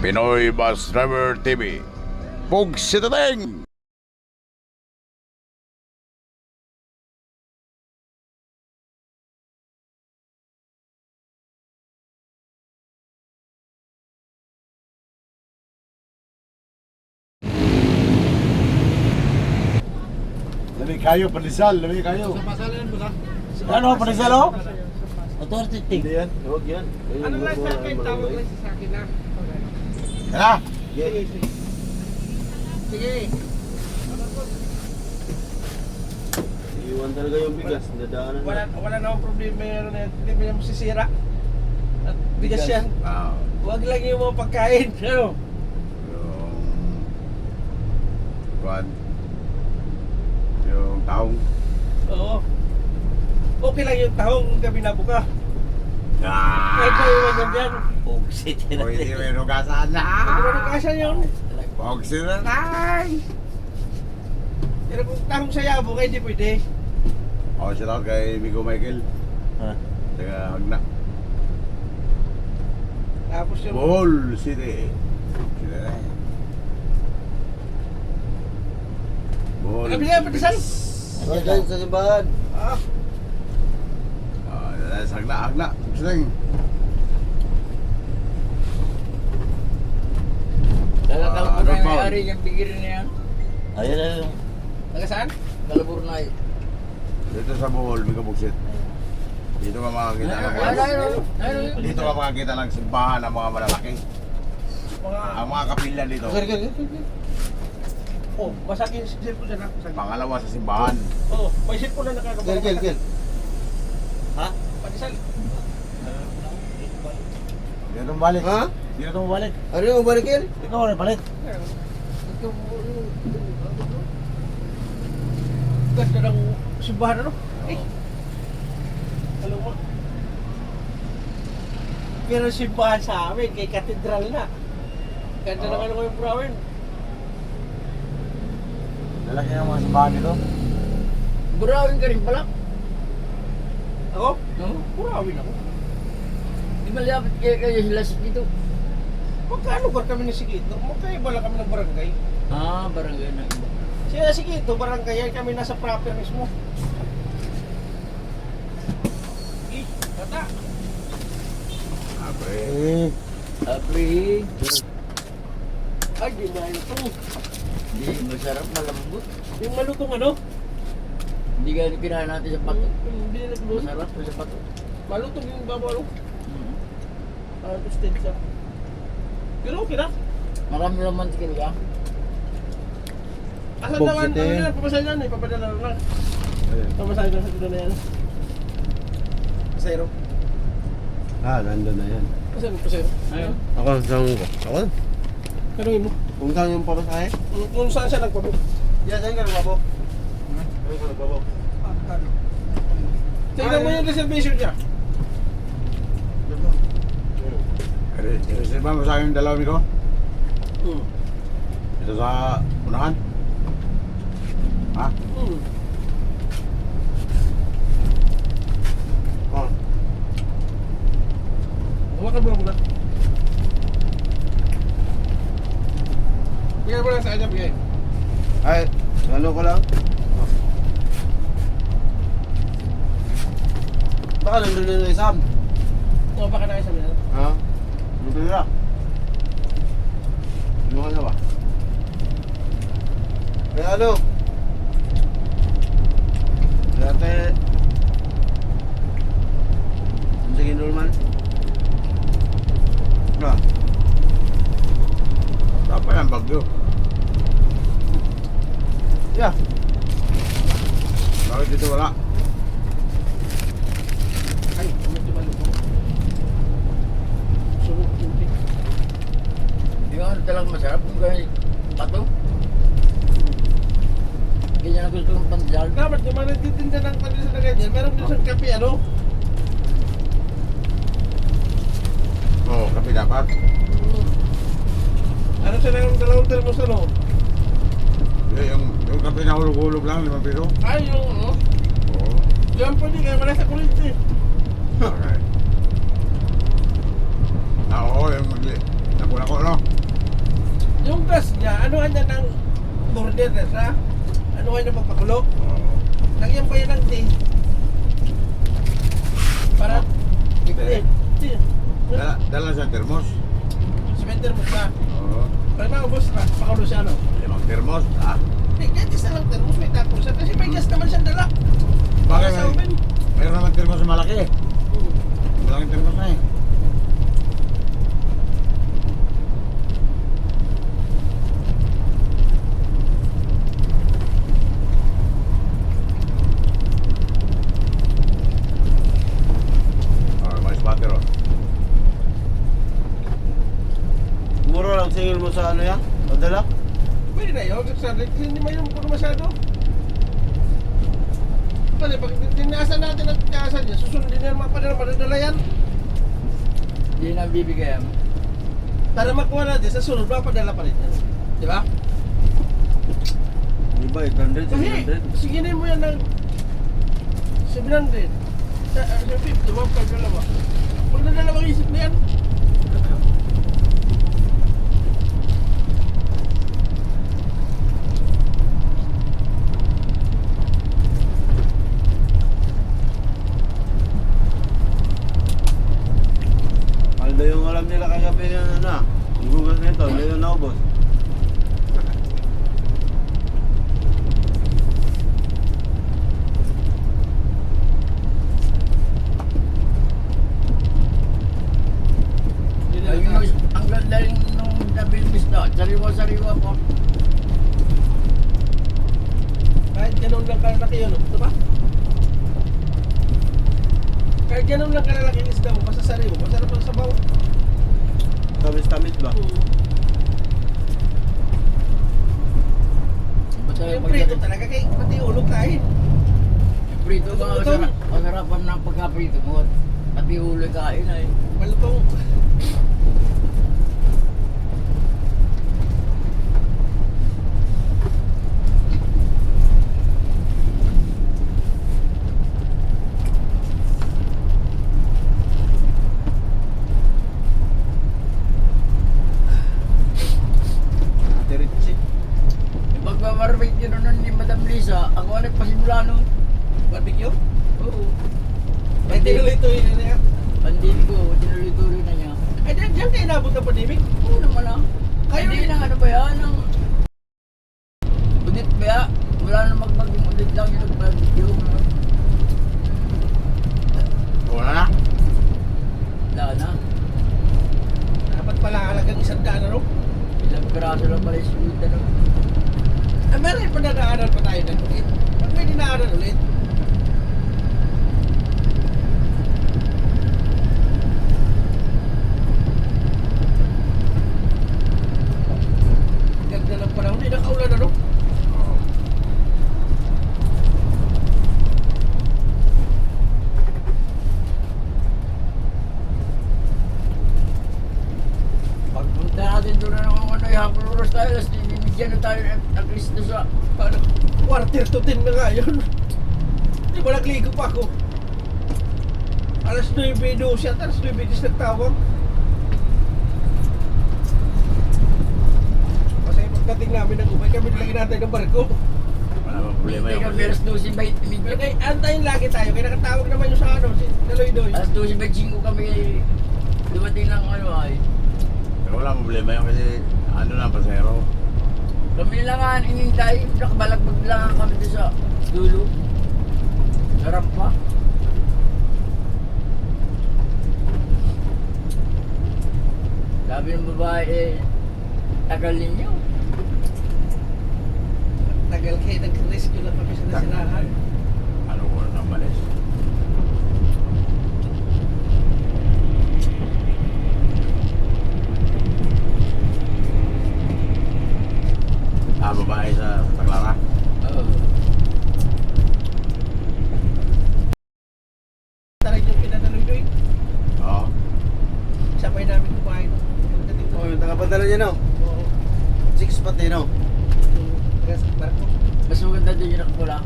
Pinoy Bus Driver TV. Pugsitadeng! Lami kayo, pandesal, lami kayo. Ano, pandesal oh? Authority. Hindi yan, huwag yan. Ano lang sa akin, tawag lang sa akin na. Hala! Sige. Iwan talaga yung bigas, nadaanan Wala na akong problema yun. Hindi mo yan masisira. At bigas yan. Ah, Huwag lang yung mga pagkain. Ano? yung taong. Oo. Okay lang yung tahong gabi na buka. Kahit Ah! ko yung magam yan. Pugsit O hindi mo yung hugasan na! Hindi mo nagkasya yun. Pugsitadeng! Pero kung tahong sa yabo, hindi pwede. O, shout out kay Migo Michael. Ha? Taga Hagna. Tapos yung... Bohol City. Sitadeng. Bohol. Ano niya, patisan? Diyan sa simbahan. Ah, Sa Hagna. Pugsitadeng. Talatang Ah, po na ano yung ba? may-ari niyang pigirin niya. Ayun na yung taga saan? Kalaburnay. Dito sa Bohol, Migo Buksit. Dito ka makakita ng mga... Dito ka makakita ng simbahan ng mga malalaki. Ang mga kapilya dito. Oh, basag yung cellphone dyan ha. Basag. Pangalawa sa simbahan. Oo, may cellphone na nakakabasa. Gel. Ha? Patisan. Dito itong balik. Ha? Dito itong balik. Ano yung balik Gel? Ikaw rin balik. Ganda ng simbahan ano? Eh. Alam mo. Pero simbahan sa amin, kay katedral na. Ganda ng ano ko yung Brown. Lalaki ng mga simbahan dito. Burawin ka rin pala. Ako? No? Burawin ako. Di malapit kayo sila dito. Magkalugar kami ni Sigito? Magkaiba lang kami ng barangay. Ah, barangay na iba. Sila Sigito, barangay yan kami nasa proper mismo. Eh, tata. Abre. Apri. Ay, di na ito. Di masarap, malambot. Yung malutong ano? Hindi ka kinain natin sa pato. Hindi na nagluto. Masarap sa pato. Malutong yung babalo. Mhm. Toasted siya. Pero okay na. Marami naman skill ka. Asan Box naman? ito Ano eh. yan? Papasahin yan eh. Papadala lang. Papasahin lang sa tito na yan. Pasero. Nandun na yan. Pasero, pasero. Ayun. Ako, saan ko? Ako? Kanungin mo. Kung saan yung papasahe? Kung saan siya nagpabok. Yan, saan ka nagbabo? Saan ka nagbabo? Tingnan mo yung reservation niya. Reserva mo sa akin yung dalawa, Miko? Hmm. Ito sa unahan? Ha? Hmm. Oh. Hawakan mo lang muna. Bigyan mo lang sa kanya, bigay. Ay, ano ko lang? Baka nandun na yung Sam. Oo, baka na kayo sa minsan. Ha? Nandun na. Ano ka na ba? Kaya ano? Dati... Sige, Norman. Ah, Saan pa yan, Bagyo? yeah. Bakit dito wala? Ay, medyo malutong. Sunog tubig. Yung ano talagang masarap kung gano'n pato. Ganyan ang gusto ng pandesal. Dapat naman nagtitinda ng pandesal na ganyan. Meron din siyang kape, ano? Oo, kape dapat. Ano siya na yung dalawang termos, ano? Yung kape na hulog-hulog lang, 5 piso. Ay, yung ano? Oo. Yan pwede, kaya wala sa kuryente. Alright. Oo, yung nakuha ko, no? niya, anuhan niya ng burner sa anuhan niya magpakulo. Oo. Lagyan pa yan ng tea. Para Tea? tea. Dala sa termos. Cementer mo siya. Oo. Pag maubos na, pakulo siya ano. 5 termos. Ah. Kahit isa lang termos, may tapos siya. Kasi may gas naman siyang dala. Bakit Sa may, oven. mayroon naman termos na malaki. Malaking termos na eh. May spatter oh. Mura lang singil mo sa ano yan? Padala? Pwede na yun. Kasi hindi man yung puro masyado. Pwede, pag tinaasan natin at kaasan niya, susunod din yan mga padala, madadala yan. Hindi na bibigyan. Para makuha natin, sa sunod, mapadala pa rin yan. Di ba? Di ba? 800, Kasi, 700? siginin mo yan ng 700. Sa 50, mapagdalawa. Pag nadalawang isip na yan, Aldo yung alam nila kagabi na ano. Ang gugas nito, hindi yung naubos. Ayun, ang ganda rin nung nabilbis na. Sariwa-sariwa po. kahit ganun lang kalalaki yun, ito ba? Kahit ganun lang kalalaki yung isda mo, masasari mo, masarap ang sabaw. Tamis-tamis ba? Yung prito talaga, kaya pati ulog kain. Yung prito ka, masarapan ng pagkaprito mo. Pati ulo kain ay. Malutong. Tiritsi. Yung magbabarbecue nun ni Madam Lisa, ako ang nagpasimula nun. Barbecue? Oo. May tinuloy-tuloy na niya. Pandemic ko, tinuloy-tuloy na niya. Ay, diyan kayo nabot ng pandemic? Oo naman ah. Kayo Hindi rin. lang ano ba yan, ang... Udit ba ya? Wala na magbagong udit lang yung nag-barbecue. Wala na. Wala na. Dapat pala halagang 100 na ro. Ilang piraso lang pala yung sweet ano. Ah, meron pa nadaanan pa tayo ng ulit. Pag may dinaanan ulit, ganda ng panahon, hindi nakaulan na ro. Oo. Pagpunta natin doon na ng ano, yung oras tayo, tapos bibigyan na tayo ng list na sa... Paano? Quarter to 10 na nga yun. Hindi ba nagligo pa ako? Alas 9:12 siya, alas 9:10 nagtawag. Kasi pagdating namin ng Ubay, kami nilagyan natin ng barko. Wala bang problema Hindi yung ka meros 12 by Pero kay antayin lagi tayo, kaya nakatawag naman yung sa ano, si Daloy-Doy. Alas 12 by 5 kami dumating lang ano ay. Pero wala problema yun kasi ano na ang pasero. Kami lang nga inintay, nakabalagbag lang kami doon sa dulo. Sarap pa. Sabi ng babae eh, tagal ninyo. Tagal kayo, nag-rescue lang kami sa nasirahan. Ano ko na malis. Babae sa Taclara. Oo. Talagang yung pinadaloy-doy. Oo. Sabay namin kumain. Pagdating Oh, doon. yung tagapadala niya no? Oo. 6 pati no? Taga sa barko. Mas maganda din yung nakapula.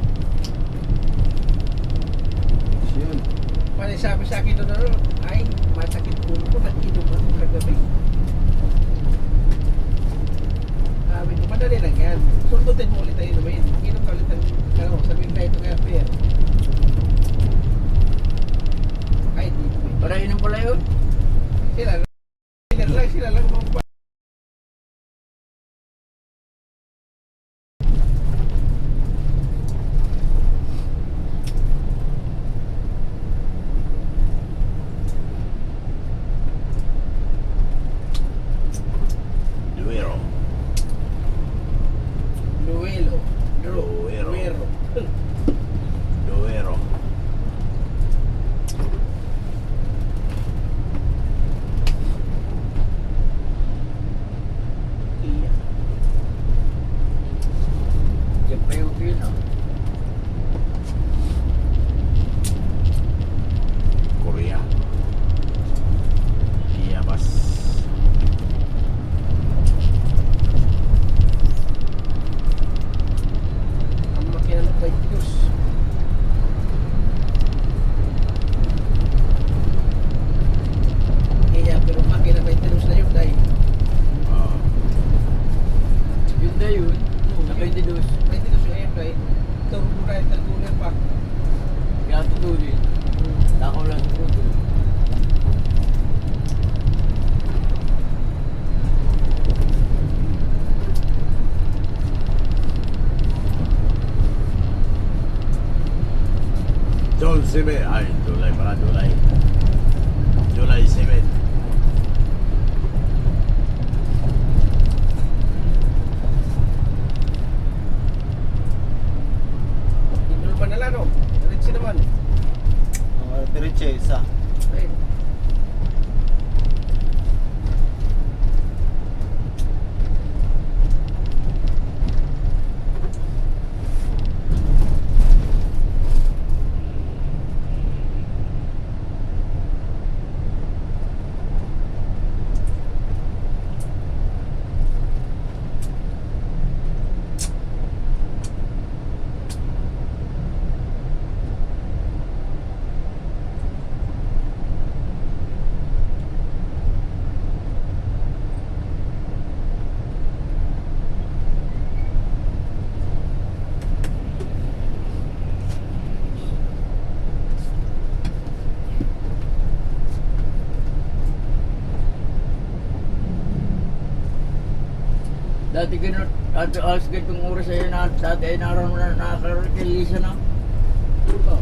Yun. Paano sabi sa akin doon, ano, ay, masakit ulo ko, nag-inom ako kagabi. Sabi lang mga Duero. Luelo. Luero. Luero. Duero. Iya. Diyan pa yung pino. Korea. Iyabas. Ang makina ng 22. Iya, pero makina 22 na yun dahil Ah, Yun na yun. Sa 22. 22 na yun dahil turbo na yung talgunan pa. Kaya tutulin. Takaw lang sa puto. John 7. Ay, July pala, July. July 7. Tinulman na lang, no? Diretso naman. Diretso isa. Ayun. Dati ganun, dati alas ganitong oras ay na, dati ay naroon na nakakaroon kay Lisa na. Oh.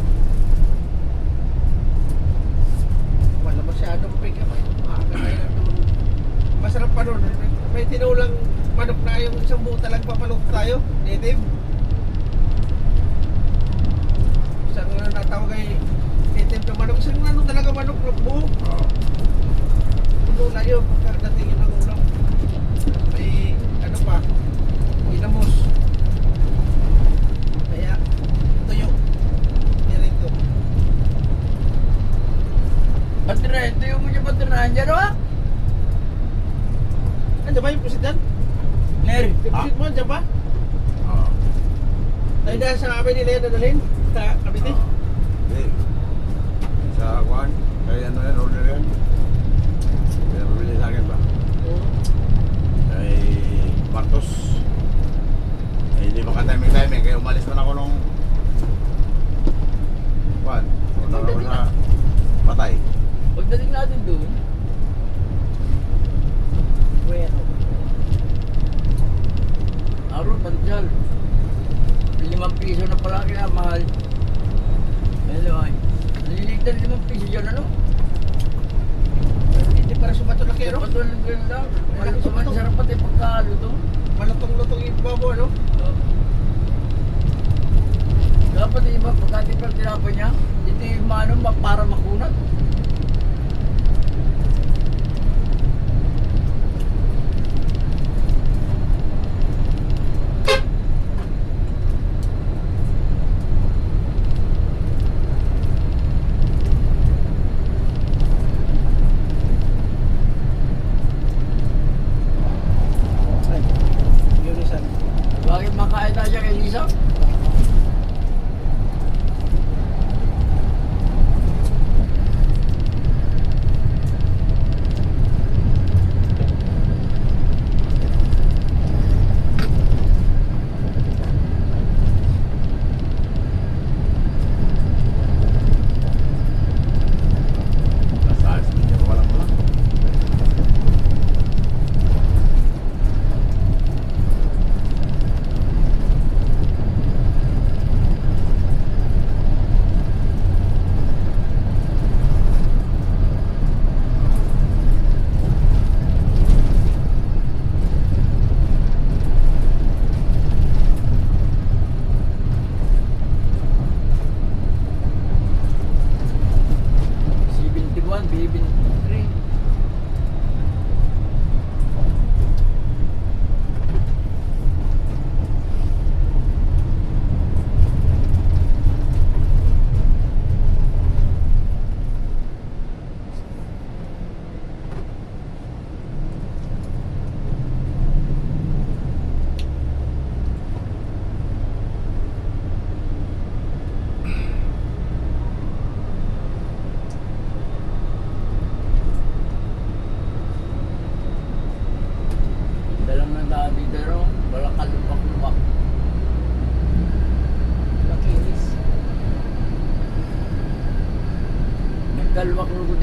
Wala masyadong pick up. Makakailan naman. Masarap pa nun. May tinulang manok na yung isang buo talagang papalok tayo. Native. Isang natawag ay native na manok. Isang ano talaga manok na buo. Puno na yun. Pagkadatingin ng ulam. May ano pa. Ginamos. Kaya tuyo. Dirito. Patira, ito yung mga patirahan dyan, ha? Ano ba yung pusit dyan? Ner. Pusit mo dyan ba? Ah. Ay dahil sa kami nila yan nadalhin sa Cavite. Hindi. Sa Juan, kaya ano yan, order yan. Kaya pabili sa akin ba? Kay Martos. Eh, hindi pa ka-timing, kaya umalis man ako nung Juan. Punta ako sa Patay. Pagdating natin doon, Bueno. araw pansyal. 5 piso na pala kaya mahal. Hello ay. Naliligtan 5 piso dyan, ano? Hindi para sumato na kero. Patuloy ng ganda. Masarap pati pagkalo to. Malutong-lutong yung babo, ano? Dapat iba, pagkatipang tinapay niya, ito yung mano para makunat. Ay, yun isa. Bakit makain tayo kay Lisa?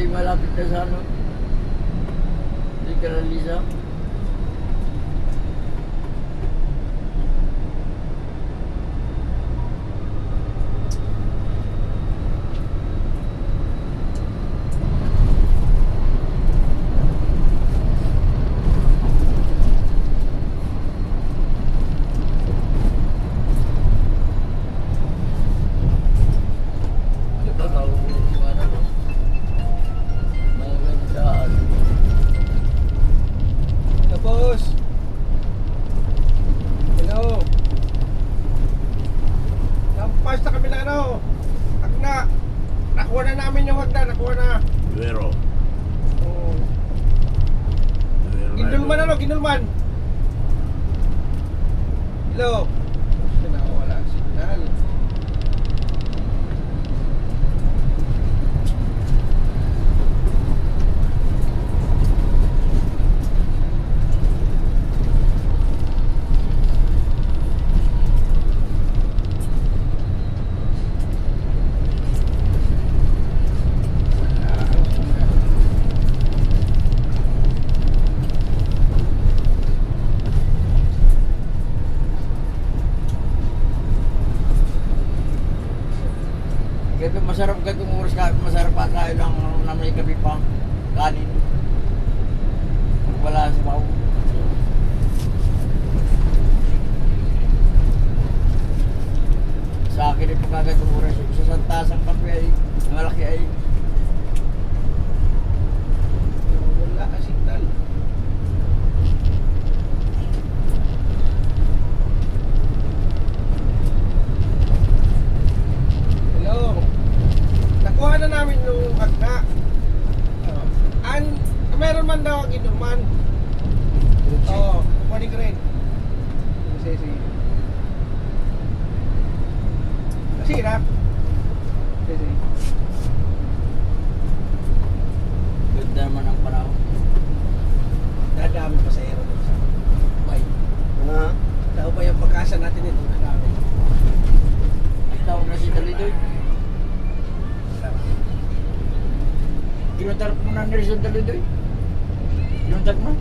Hindi malapit na sa ano. Hindi ka na Lisa. Tapos, hello. Nampas na kami na ano. Akna. Nakuha na namin yung hagdan. Nakuha na. Duero. Oh. Duero na Ginulman ito. ano, ginulman. Hello. Wala ang signal. Wala ang signal. Kaya masarap ka itong oras ka, masarap pa tayo lang na may gabi pa. Kanin. Wala sa bawo. Sa akin ay pagkagat ng oras. Sa santasang kape ay malaki ay Wala ang signal. Hello. Nakuha na namin yung hagna. Meron man daw ang inuman. Oo, morning grade. Sige. Masirap. Sige. ganda naman ang panahon. Dadami pa sa aero doon sa bay. Ha? Tao ba yung pagkasa natin ito? Dadami. Ay tawag na si Dalidoy. Kinontak mo na nila si Dalidoy. Kinontak mo?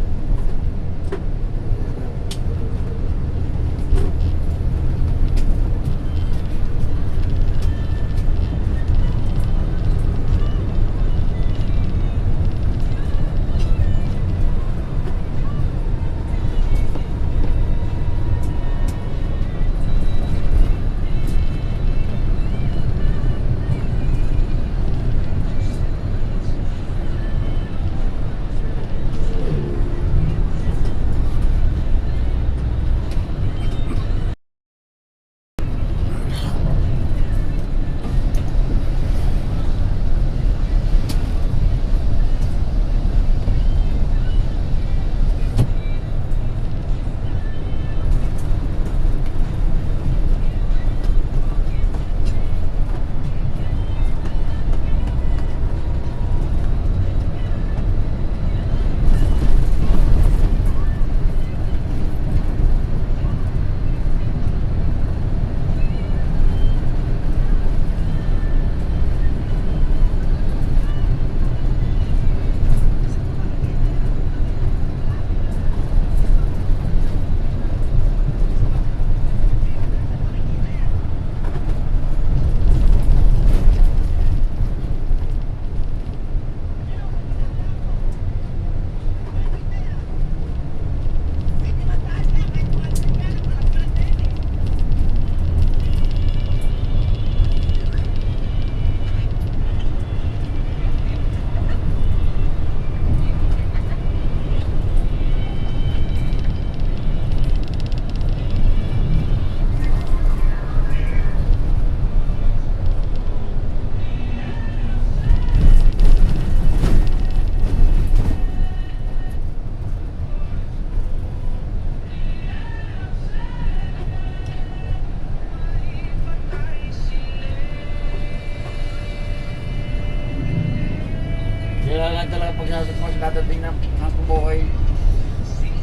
Kailangan talaga pagsasakmas dadating ng kubuhay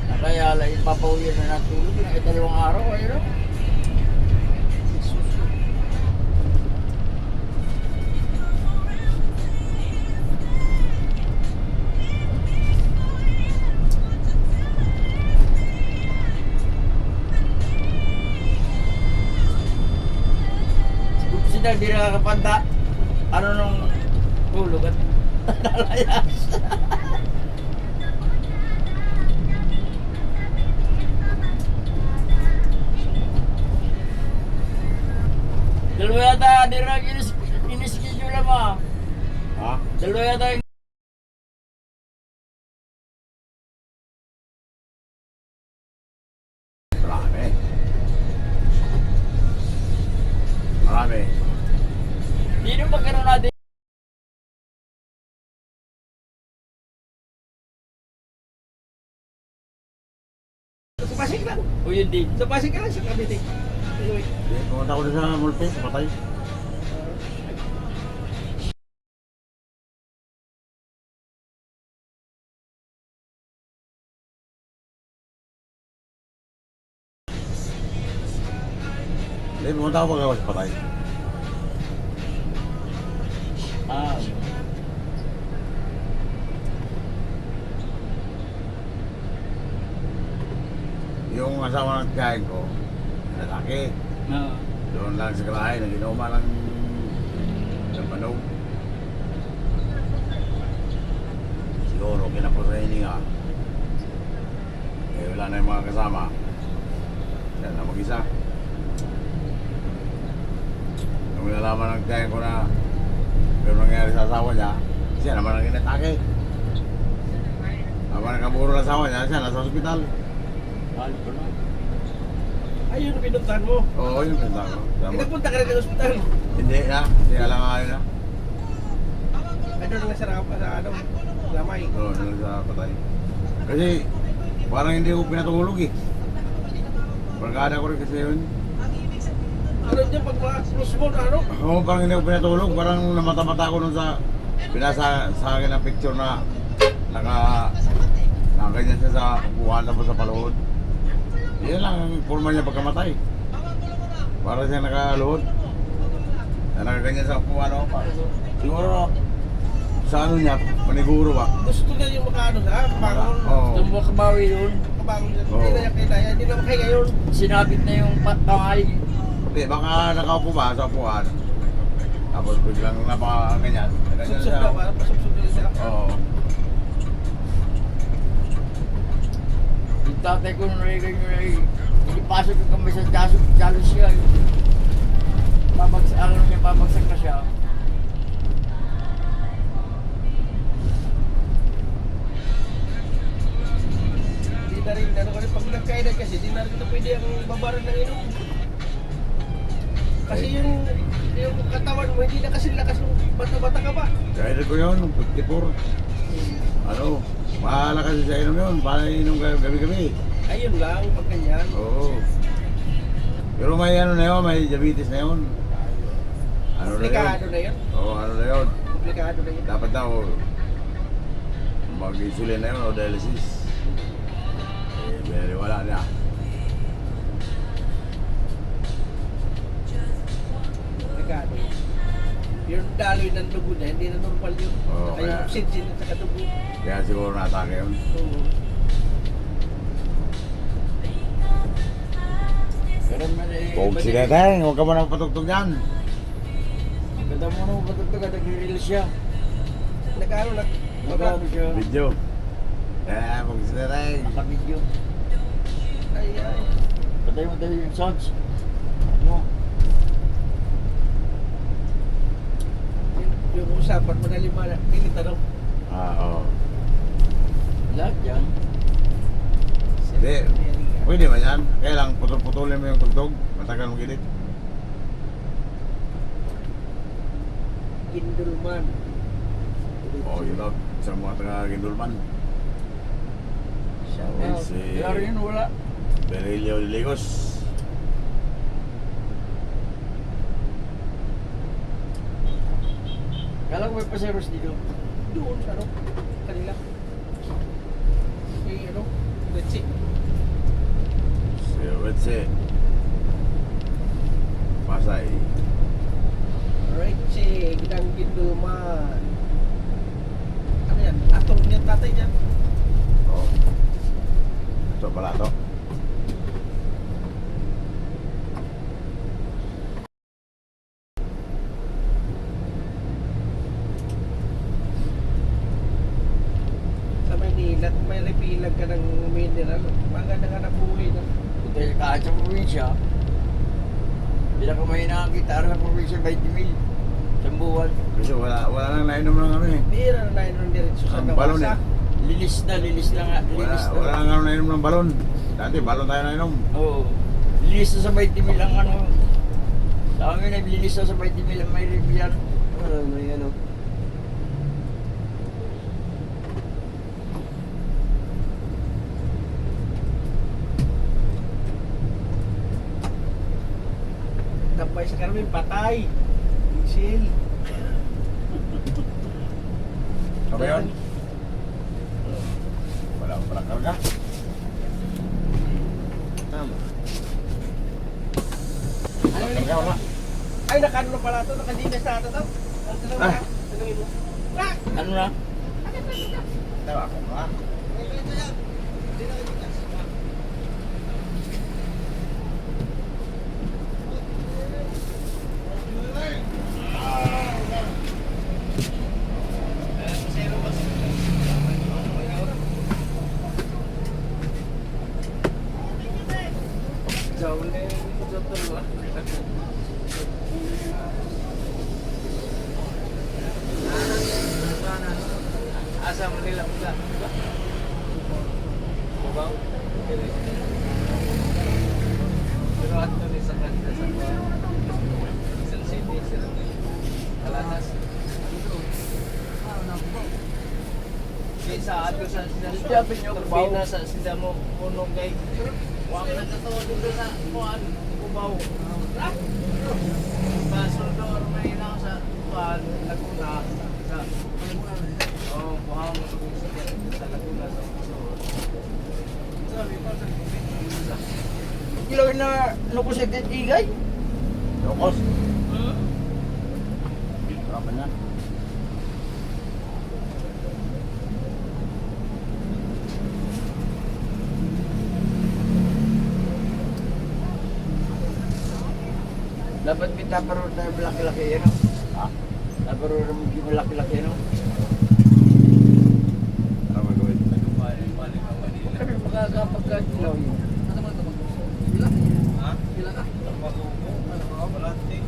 na kaya lang ipapauwi na natulog ng dalawang araw ay no? na, di nakakapanta. Ano nung hulog at nalayas. Dalawa yata, di na in-schedule mo. Ha? Dalawa yata yung Marami. Marami. Hindi nung magkaroon natin. Sa Pasig lang. O yun din. Sa Pasig ka lang sa Cavite. Anyway. Pumunta ko na sa Multi, patay. Hindi, pumunta ko pag sa patay. Ah. Yung asawa ng tiyahin ko, lalaki. No. Doon lang sa kalahay, naginuma lang ng panog. Siguro, kinapos sa hininga. Eh, wala na yung mga kasama. Yan na mag-isa. Nung nalaman ng tiyahin ko na pero nangyari sa asawa niya, siya naman ang inatake. Habang nakaburo ang asawa niya, siya nasa ospital. Balik ko na. Ayun, pinuntahan mo. Oo, yun pinta ko. Nagpunta ka rin sa ospital. Hindi na, siya lang ayaw na. Ano lang sa ano, lamay. Oo, doon sa patay. Kasi parang hindi ko pinatulog eh. Barkada ko rin kasi yun. Ano dyan, pag mga close mo na ano? Oo, parang hindi ko pinatulog. Parang namata-mata ko nun sa pinasa sa akin ang picture na nakaganyan siya sa upuan tapos sa paluhod. Yan lang ang forma niya pagkamatay. Para siya nakaluhod. Na nakaganyan sa upuan ako pa. Siguro sa ano niya, maniguro ba? Gusto niya yung makaano na, kabangon. Oo. Nung makabawi yun, Kabangon niya. Oo. Hindi na niya kaya, hindi na makaya ngayon. sinabit na yung kamay. Hindi, baka nakaupo ba sa upuan. Tapos biglang napakaganyan. Ganyan Subsub siya. daw, pasubsub nila siya. Oo. Yung tatay ko nung ipasok yung kamay sa jalo siya. Babagsak, ano niya, babagsak na siya. Hindi na rin, ano ko rin, pag nagkainan kasi, hindi na rin na pwede ang babaran ng inom. Kasi yung katawan mo, hindi na kasi lakas ng bata-bata ka ba? Kaya ko yun, 54. Ano, mahala kasi sa inom yun. Paano inom gabi-gabi? Ayun lang, pag ganyan. Oo. Pero may ano na yun, may diabetes na yun. Ano na yun? Komplikado na yun. Oo, ano na yun. Komplikado na yun. Dapat daw mag-insulin na yun o dialysis. Eh, wala na. Komplikado yun. Yung daloy ng dugo na, hindi na normal yun. Oo, Saka yung kaya- oxygen at saka dugo. Kaya siguro natake yun. Oo. Pero man eh, Huwag sineteng, huwag ka mo nang patugtog yan. Kada mo nung patugtog, nag-release siya. Nag-ano, Nag-ano siya. Video. Eh, huwag sineteng. Naka-video. ay, Patay mo tayo yung sounds. Ano? yung usapan mo na lima na, pilit ano. Oo. Lahat yan. Hindi. Pwede ba yan? Kaya lang, putol-putulin mo yung tugtog. Matagal mong gilid. Kindulman. Oo, yun lang. Isang mga taga-Gindulman. Shout Oo, out. si Wala rin, wala. Berilio de Ligos. Kala ko may paseros dito. Doon sa ano, kanila. May ano, let's see. Si Wetse. Pasay. Reche, Gidang Kindulman. Ano yan? Atong niya tatay niyan. Oo. Ito pala to. nga nabuhay na. Dahil kahit sa probinsya, pinakamay na ang gitara sa probinsya, 20 mil. Isang buwan. Kasi wala nang nainom ng ano eh. Bira na nainom diretso sa Ang balon gawasa. Lilis na nga. Wala nang ano nainom ng balon. Dati balon tayo nainom. Oo. Lilis na sa 20 mil ang ano. Sa amin ay lilis na sa 20 mil ang may ribian. May ano. Tapay sa Carmen, patay. Isil. Ano ba yun? Wala karga. Tama. Wala. Ay, nakano na pala ito. Nakadinas na ito. Ang tanong Ah. na. Tanongin mo. Ah! Ano na? Tawa ako ka. Jauh ni betul lah. Asam nila pula. Bau. Pero ato ni sa kanila sa Quezon City sila ni Kalatas. Sa ato sa sila bau sa sila mo unong kay wag na to dito sa kuan kubaw. Pasodor may na sa kuan Laguna sa oh kuhaw mo sa Laguna sa sabi ko sa kilo na nuko sa titigay. Lokos. Apa na? Dapat kita perlu tayo laki-laki yan. Ha? Dapat medyo laki-laki no. Ano ba gawin? Kami magkakapagka kilaw yun. Ano mo ito? Bila? Ha? Bila ka? Malati.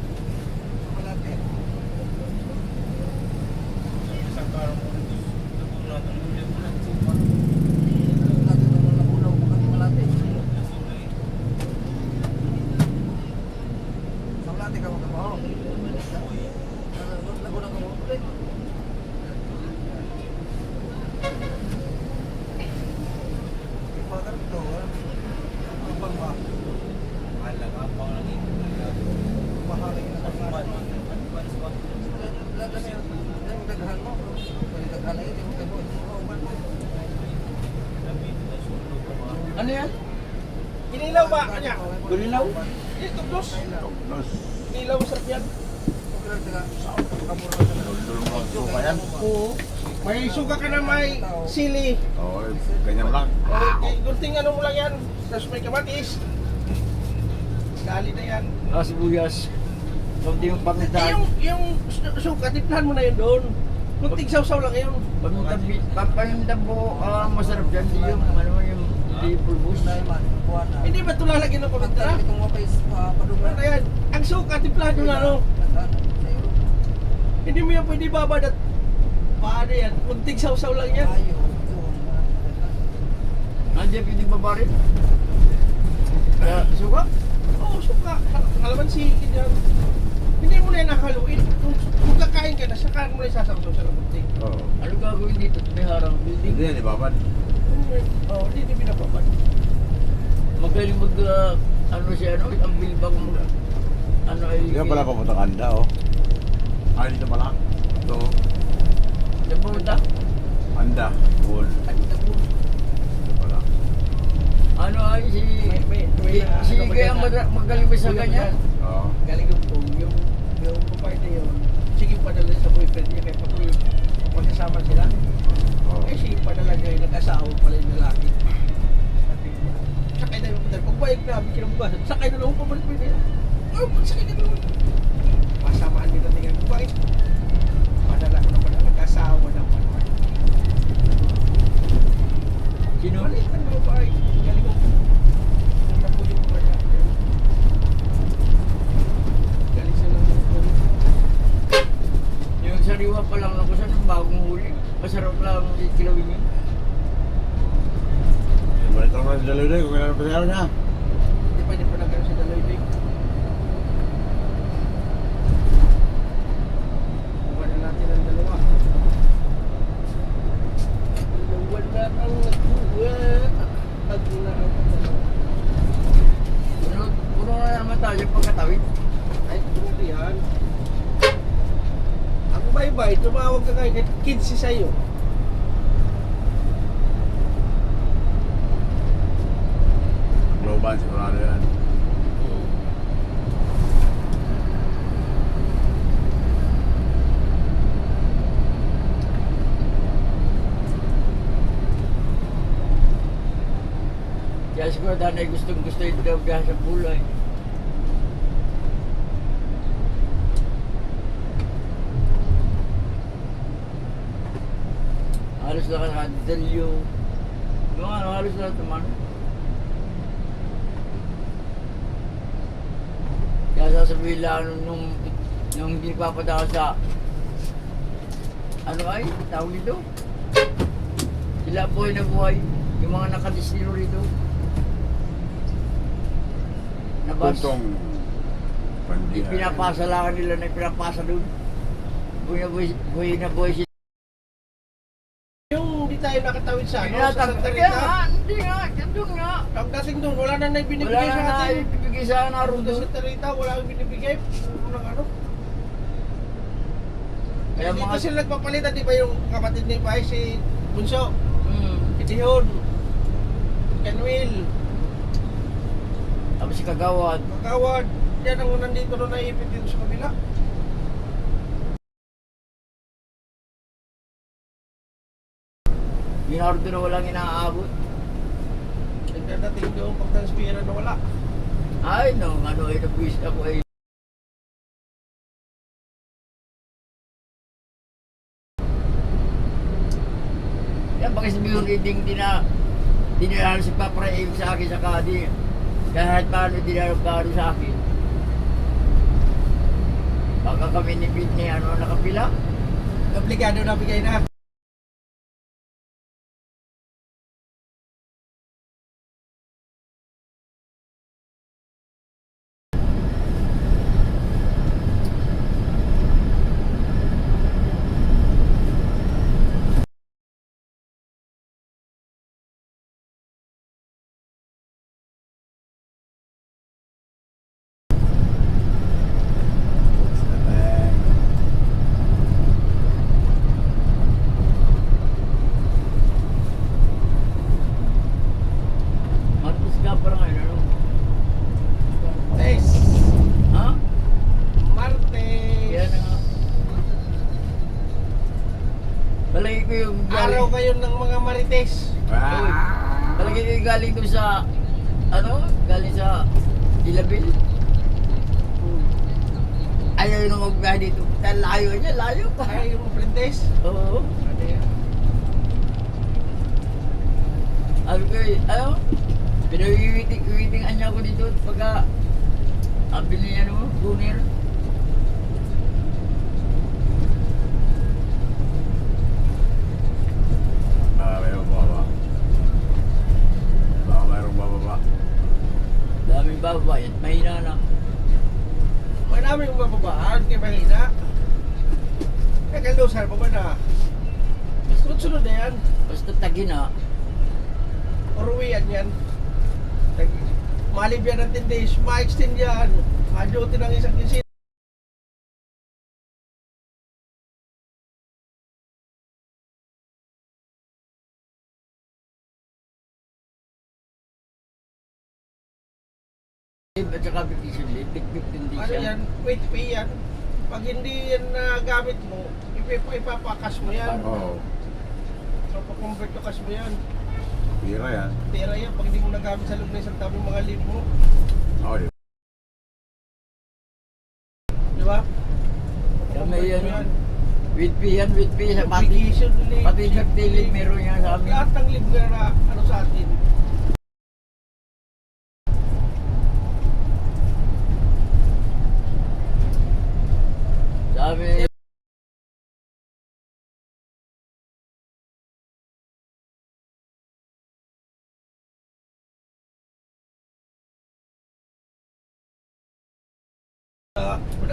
Malaki. Isang karong mo dito. Natulad ang ulit mo na tupa. Lagi naman nabunaw kung kami malaki. Sa malaki ka magkabaho. Laguna ka mo ulit. Ipagkat ito, ang pangwa. Alam ka pang lagi. Mahali na sa mga. Lahat na yung daghan mo. Pwede daghan na yun, yung tabo. Ano yan? Inilaw ba? Kanya? Gulinaw? Ito, dos. Toknos. Inilaw sa yan. Dulong lang suka yan. Oo. May suka ka na may sili. Oo, ganyan lang. Gunting ano mo lang yan. Tapos may kamatis. Dali na yan. Sibuyas. Kunti yung Eh, paminta. yung suka, tiplahan mo na yun doon. Kunting sausaw lang yun. Paminta po, masarap dyan. Di yung, ano yung, di pulbus. Hindi ba ito lalagyan ng paminta? Ano yan? Ang suka, tiplahan mo na ano. Hindi mo yan pwede babad at paano yan? Kunting sausaw lang yan. Nandiyan pwede babarin. Suka? Oo, suka. Kalamansi, ganyan. Hindi mo na yan nakaluin. Kung kakain ka na, saka mo na isasawsaw sa kunting. Oo. Ano gagawin dito? May harang building. Hindi yan, ibabad. Oo, hindi binababad. Magaling mag, ano siya, ano, ang bilbang, ano ay... Hindi ka pala papunta Kanda, oh. Ay, dito pala. Ito, Saan pumunta? Kanda. Bull. Dito pala. Ano ay si... May Si Igay ang magaling ba sa kanya? Oo. Galing yung babae na yun. Sige, padala sa boyfriend niya. Kaya pag magkasama sila, Oo. eh sige, padala niya yung nag-asawa pala yung lalaki. Sakay na yung padala. Pagbayag na, kinabukasan, sakay na lang ako pabalik mo yun. Oh, sakay na naman. Pasamaan din natin yung babae. Padala ko na pala, nag-asawa na pala. Sino? Maliit ng babae. Galing ko. Daloy kung kailan pa siya niya. Hindi pa niya pa nagkaroon si Daloy Day. Kuha na natin ang dalawa. Wala ang nagkuha. At na ang dalawa. Puno na naman tayo pagkatawid. Ay, puno yan. Ako bye-bye, tumawag ka kay kids sa'yo. Globan, sigurado yan. Kaya siguro dahil gustong gusto ito daw biyahe sa pulay. Halos lahat ng delyo. Yung ano, halos lahat naman. Kaya sasabihin lang nung hindi papadaan sa ano ay, tawag dito? Sila buhay na buhay. Yung mga nakadistino rito. Nabas. Puntong Pandingan. Pinapasa lang nila na pinapasa doon. Buhay na buhay sila. Yung hindi tayo nakatawid sa ano, sa Pinatag. Santa Kaya Rita. nga, hindi nga, doon nga. Pagdating doon, wala na Wala binibigay sa na atin. ibibigay sa akin naroon Sa doon. Santa Rita, wala kang binibigay. Unang ano. Kaya Dito mga... sila nagpapalitan, di ba yung kapatid ni Pai, si Bunso, Hmm. Idihon, Kenwil, Tapos si Kagawad. Magawad. Yan ang nandito na naipit dito sa kabila. Binaro doon na walang inaabot. Nagdadating doon pag transpira na wala. Ay no, ano ay nabwis ako ay... Yan, bakit sabihin reading dinalaran si Papa Ray sa akin sa kadi. Kahit paano dinalaran kadi sa akin. Baka kami ni Pitney ano nakapila. Obligado na bigay na. Marcos ka parang ano. Tess, Ha? Martes. Yan na nga. Palagi ko yung Araw kayo ng mga Marites. Palagi ko yung galing doon sa ano? Galing sa Ilabil. Ayaw nung magbiyahe dito. Dahil layo niya, layo pa. Ay, yung Aprendes. Oo. Ano yan? Sabi ko eh, ano? Pinawiwiting-wiwitingan niya ako dito pagka abili niya no, gunir. Mayroong bababa. Baka mayroong bababa. Daming babae at mahina na. May namin yung mababaan kay mahina. Nagkalusal pa ba na? Sunod-sunod na yan. Basta tagina. Uruwian yan. Malib yan ng 10 days. Ma-extend yan. Ma-duty ng isang kinsin. At saka vacation leave, big din Ano siya. yan? Wait pay yan. Pag hindi yan nagamit mo, ipapakas mo yan. Oo. Papakonvert to cash mo yan. Pira yan. Pera yan. Pag hindi mo nagamit sa loob ng isang tabi mga leave mo. Oo, di ba? Di ba? Kami yan, Yan. with pay yan, with pay. Pati, Vacation leave. pati birthday leave meron yan sa amin. Lahat ng leave na ano sa atin. Sa amin,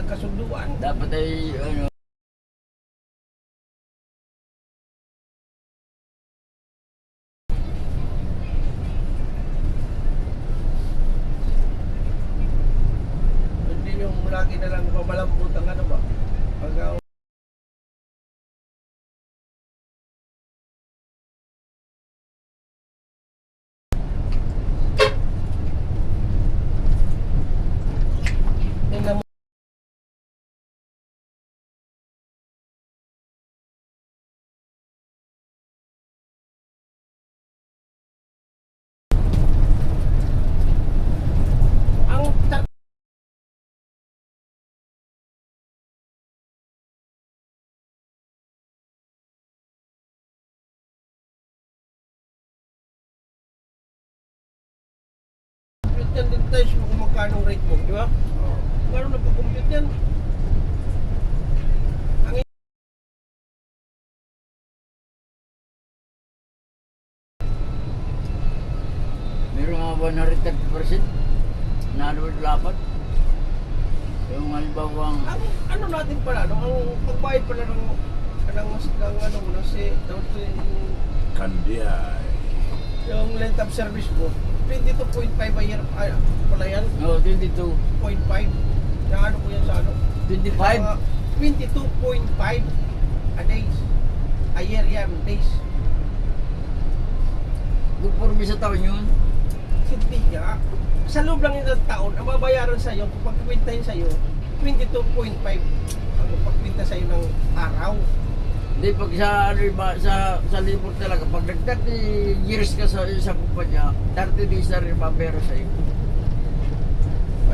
walang kasunduan. Dapat ay ano. Hindi yung lagi na lang mamalambot ang ano ba? Pag tingnan mo. Ang compute yan din tayo kung magkano ang rate mo, di ba? Magkano na pag-compute yan? Ang Meron nga 130% na dapat. Yung halimbawa ano natin pala, no? Ang pagbayad pala ng ano mo, Kandiay. yung length of service mo, 22.5 a year, pala yan, no, 22, 0.5. Na ano po yan sa ano? 25. Mga 22.5 a days. A year yan, days. Good for me sa taon yun. Hindi nga. Sa loob lang ng taon, ang mabayaran sa'yo, kung pagkwintahin sa'yo, 22.5 ang pagkwinta sa'yo ng araw. Hindi, pag sa ano iba, sa libur talaga, pag nag-30 years ka sa kumpanya, 30 days na rin mapero sa'yo.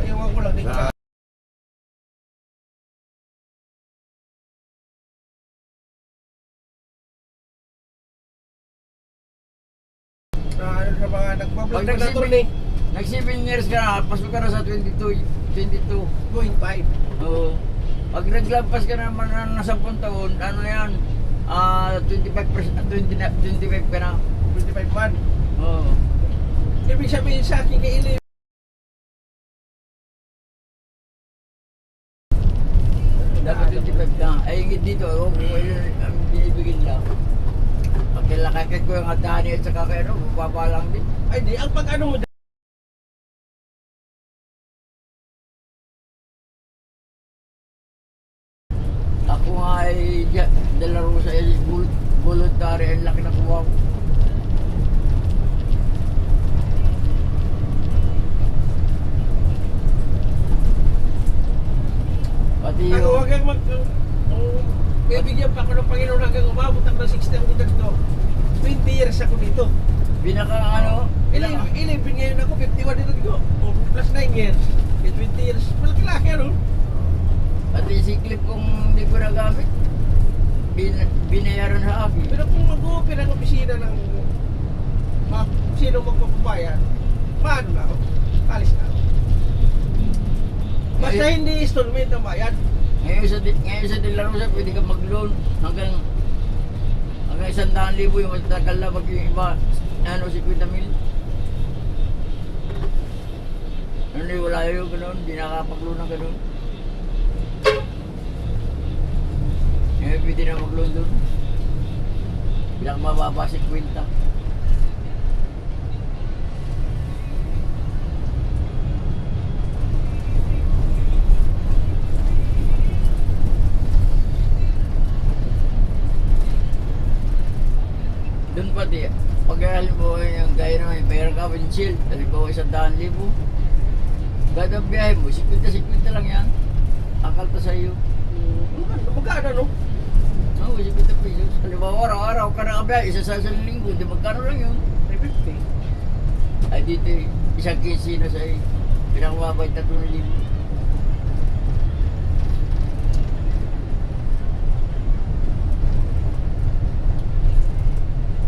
Ewan ko lang, di ko na. Na ano sa mga nagbablog Pag na turni, nag 7 years ka na, pasok ka na sa 22. 0.5. Oo. Pag naglampas ka naman na 10 taon, ano yan, 25%, 25 ka na. 25 man. Oo. Ibig sabihin sa akin kay Ili, Dapat 25 ka. Ay, hingit dito, kung ilan ang binibigyan lang. Pag kilakakit ko yung hadani at saka kaya ano, baba lang din. ay di, ang pag-ano mo, Ako nga ay dalaro sa voluntary, ang laki na kuha ko. Pati ako yung, wag kang bibigyan pa ako ng Panginoon hanggang umabot ang 60 ang edad ko. 20 years ako dito. pinaka ano, Ilipin ngayon ako, 51 edad ko. O, plus 9 years. May 20 years. Malaki-laki ano? pati si clip kung hindi ko nagamit, binayaran sa akin. Pero kung mag-open ang opisina ng sino magpapabayan, paano na ako? Alis na ako. Basta hindi installment ang bayad. Ngayon sa De La Rosa, pwede ka mag-loan hanggang 100,000 yung matagal na pag yung iba, ano, 50,000. Ano, wala yung gano'n, hindi nakapag-loan ng gano'n. Ngayon pwede na mag-loan doon. Bilang mababa 50. Doon pati, pag halimbawa yung gaya naman, yung pera ka, windshield, halimbawa 100,000. Kada biyahe mo, 50 lang yan. Akal ta sa'yo. Magkano no? Oo, 50 pesos. Halimbawa, araw-araw ka nakabiyahe, isa sa isang linggo, di magkano lang yun. 350. Ay dito, isang kinsina sa'yo. Pinakamabay 3,000.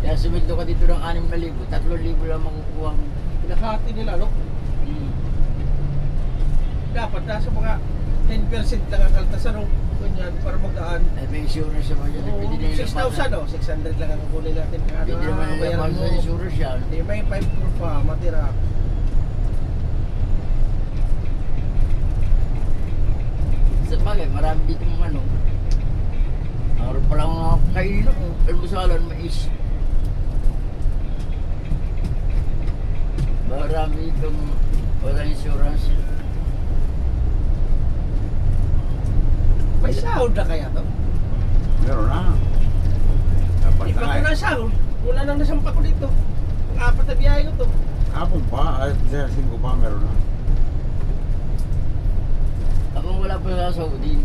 Kaya sumildo ka dito ng 6,000, 3,000 lang makukuha mo. Pinakahati nila no? Dapat nasa mga 10% lang ang kaltasan no? Ganyan, para magdaan. Ay may insurance naman yan. Oo, Pwede nila 6,000 no? 600 lang ang kukunin natin. Pwede naman nila bayaran para mo? sa insurance yan. Hindi, may 5 crore pa, matira. Sa marami dito ng ano. Araw pa lang mga kainin ako, almusalan, mais. Marami itong walang insurance. May sahod na kaya to? Meron na. Dapat Di pa na ko eh. na sahod. Wala nang nasampa ko dito. Ang apat na biyahe ko to. Kapon pa, ay sa 5 pa meron na. Ako wala pa sa Saudi.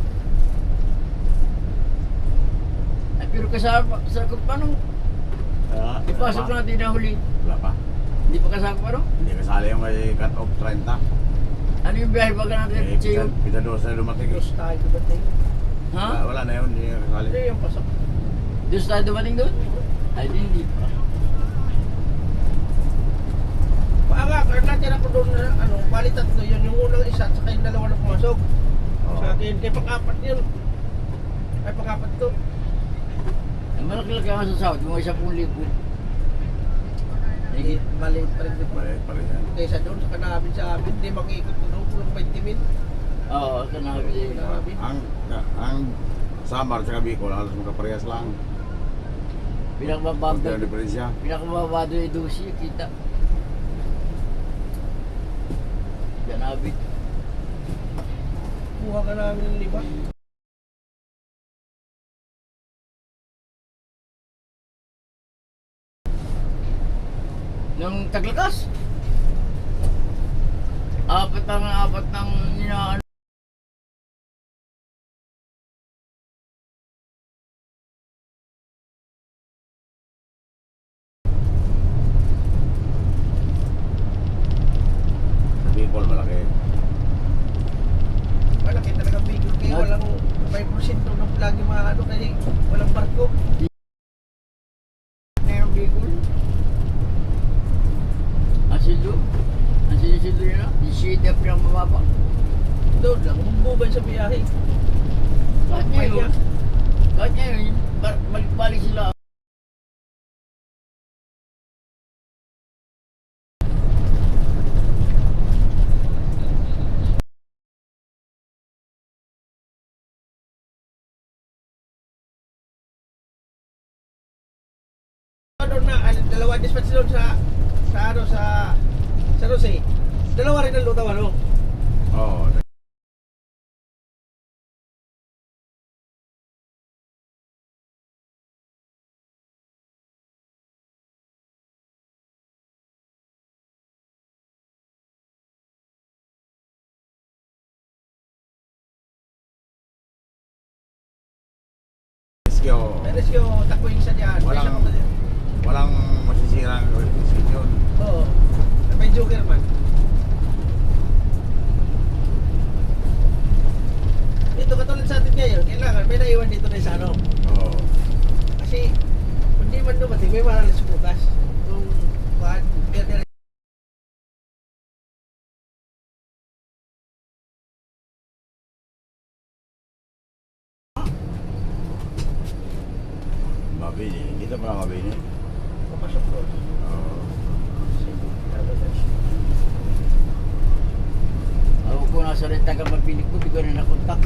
Ay, pero kasama, paano? Ipasok natin na huli. Wala pa. Hindi pa kasama pa, no? Hindi kasali yung may cut off 30. Ano yung biyahe baga natin? Chiyo? Pita doon sa dumating. Diyos tayo dumating. Ha? Wala na yun, hindi kasali. Hindi yung pasok. Diyos tayo dumating doon? Ay, hindi pa. Maaga, kaya natin ako doon na, ano, bali tatlo yun. Yung unang isa, at saka yung dalawa na pumasok. Oo. Sa akin, kaya pang-apat yun. Ay, pang-apat to. Ang malaki-laki ang sasahod, mga 10,000. Hindi, maliit pa rin dito. Maliit pa rin yan. Kaysa doon, sa kanabin sa amin, hindi mag-iikot ko doon, kulong 20 min. Oo, kanabi. Kanabin. Ang Samar sa Bicol, halos magkaparehas lang. Pinakababado. Konti ang diferensya. Pinakababado yung dosi, kita. Kanabi. Kuha ka namin ng 5. Nung taglakas. Apat ng ninaan. Sa Bicol, malaki. Malaki talaga bigol kayo, walang 5% ng lagi mga ano, kasi walang barko. Mayroong Bicol. Asido. Asido yun na. Di siya ang mababa. Doon lang, bumbuban sa biyahe. Kahit ngayon. Kahit ngayon, balik-balik sila. Doon na, dalawa dispatch doon sa Rose. Dalawa rin ang lutaw, ano? Oo. Rescue. May rescue, takbo yung isa dyan. May Walang- isa pa pa dyan. Walang masisirang yun. Oo. May joker man. Dito katulad sa atin ngayon, kailangan may naiwan dito na sa ano. Oo. Kasi kung di man dumating, may maralas bukas. Kung bakit, kaya Mabini. Dito pa mabini. papasok doon. Oo. Ako kung nasa rin taga magpinig ko, di ko rin nakontak.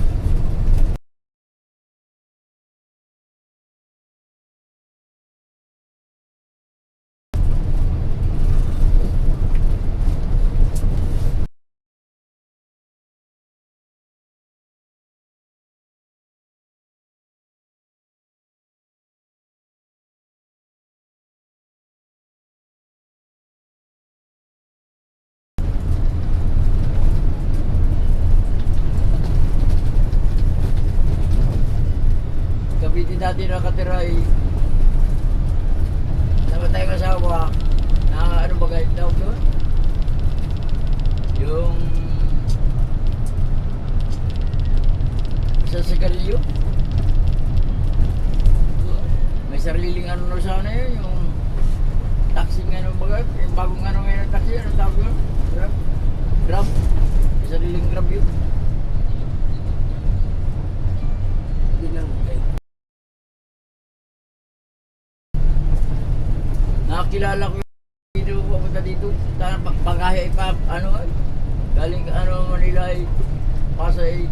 Cavite dati nakatira ay namatay ang asawa na ano ba guys tawag doon? Yung sa sigarilyo. May sariling ano na sana yun, yung taxi nga ano ba guys? Yung bagong ano ngayon ng taxi, ano tawag doon? Grab? Grab? May sariling grab yun. Bilang Nakakilala ko dito, pupunta dito, pagahe pa, ano, galing ano, Manila ay Pasay,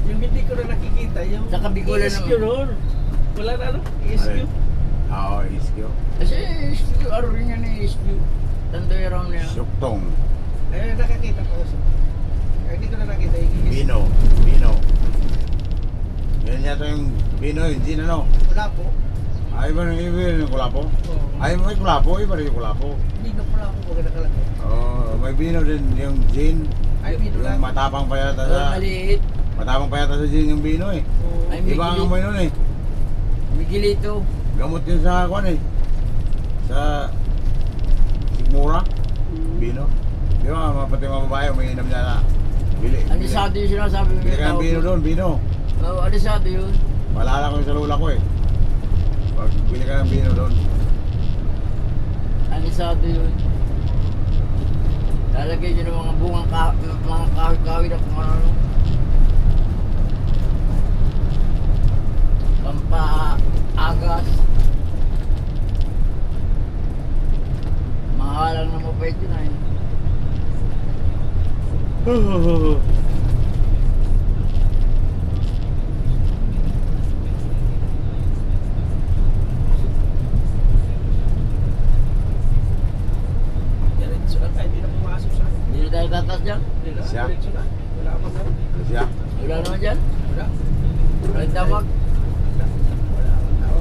Yung hindi ko na nakikita, yung Sa Kabigulan ESQ naman. noon. Wala na ano? ESQ. Alin? Oo, iskyo. Kasi SQ, aro rin yan eh, SQ. Tandoy around niya. Suktong. Eh, nakakita ko sa... Kaya hindi ko na nakita yung ESQ. Bino. Bino. Yan yata yung Bino, hindi na no. Wala po. Ay ba yung iba yung kulapo? Oo. Ay may kulapo, iba rin yung kulapo. Hindi na pala ako kung nakalagay. Oh, may Bino din yung Jean. Ay, Bino lang. Yung matapang pa yata Oh, sa... maliit. Matapang pa yata sa Jean yung Bino eh. Oo. Ay, may Iba ang amoy nun eh. Miguelito. Gamot yun sa kwan eh. Sa Sigmura. Bino. Di ba, pati mga babae, umiinom niya na. Bili. Anisado yung sinasabi mo. Bili ka ng Bino doon, Bino. Oo, anisado yun. Malala ko yung sa lula ko eh. Pag bili ka ng Bino doon. Anisado yun. Lalagay nyo ng mga bungang mga kahoy-kahoy na kung ano. Pampaagas. Mahalang na mapait yun ay. Diretso na tayo. Hindi na pumasok sa akin. Hindi na tayo tatas dyan. Hindi na. Siya? Diretso na. Wala akong na. Siya. Wala naman dyan. Wala. Walang tawag. Wala akong tao.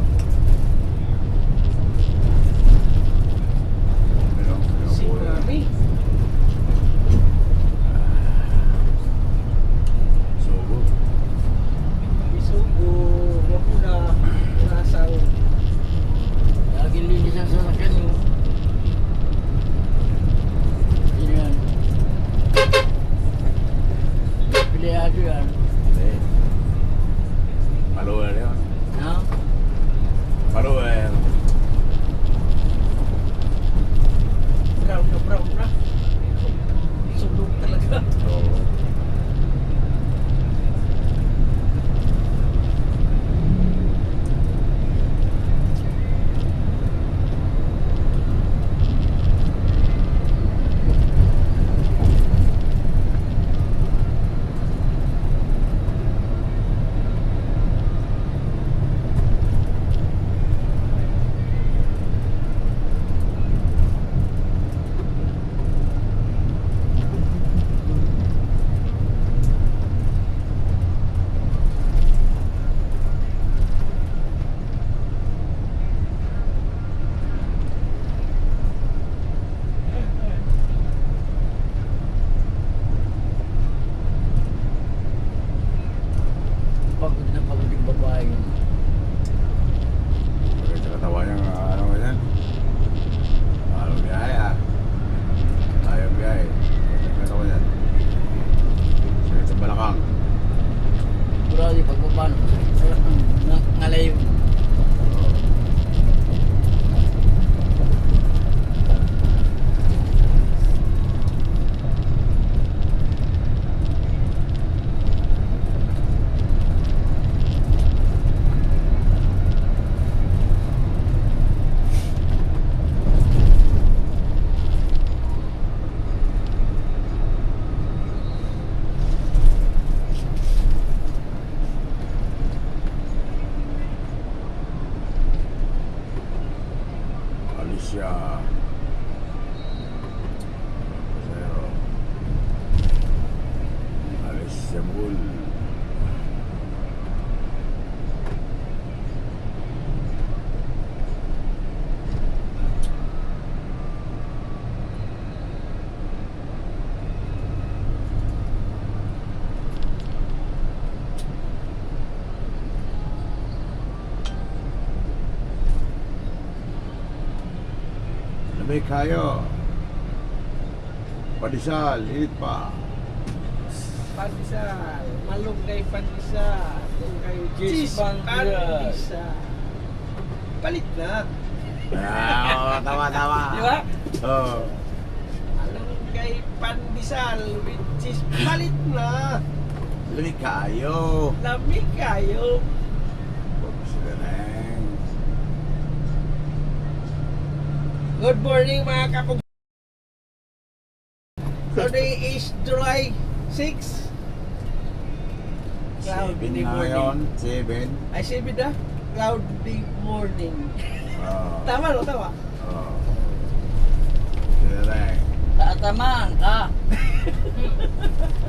Si Mami. Sugo. Isugo. Wapuna. Unasang. Laging linis ang sasakyan nyo. Sino yan? Pilihado yan. Hindi. Maluwer yun. Ha? Maluwer. Brown na. Sunog talaga. Oo. Pagod na pagod yung babae yun. Pagkat sa katawan niya, ano ba yan? Ayaw biyahe ah. Ayaw biyahe. Pagkat sa katawan niyan. Sakit sa balakang. Grabe, pagpapano. Ngalay yun. Oo. Alicia. Pasero. Alicia Bull. Lamig kayo. Padisal, init pa. Pandesal. Malunggay pandesal. Malunggay Cheese pandesal. pandesal. Palit na. Ah, tama. Di ba? Oo. Malunggay pandesal with cheese. Palit na. Lamig kayo. Lamig kayo. Pagsigareng. Good morning mga kapag... Today is July 6. Cloudy 7 na ngayon, 7. Ay, 7 na? Cloudy morning. Oo. Tama no? Tama? Oo. Dito tayo. Tatamaan ka.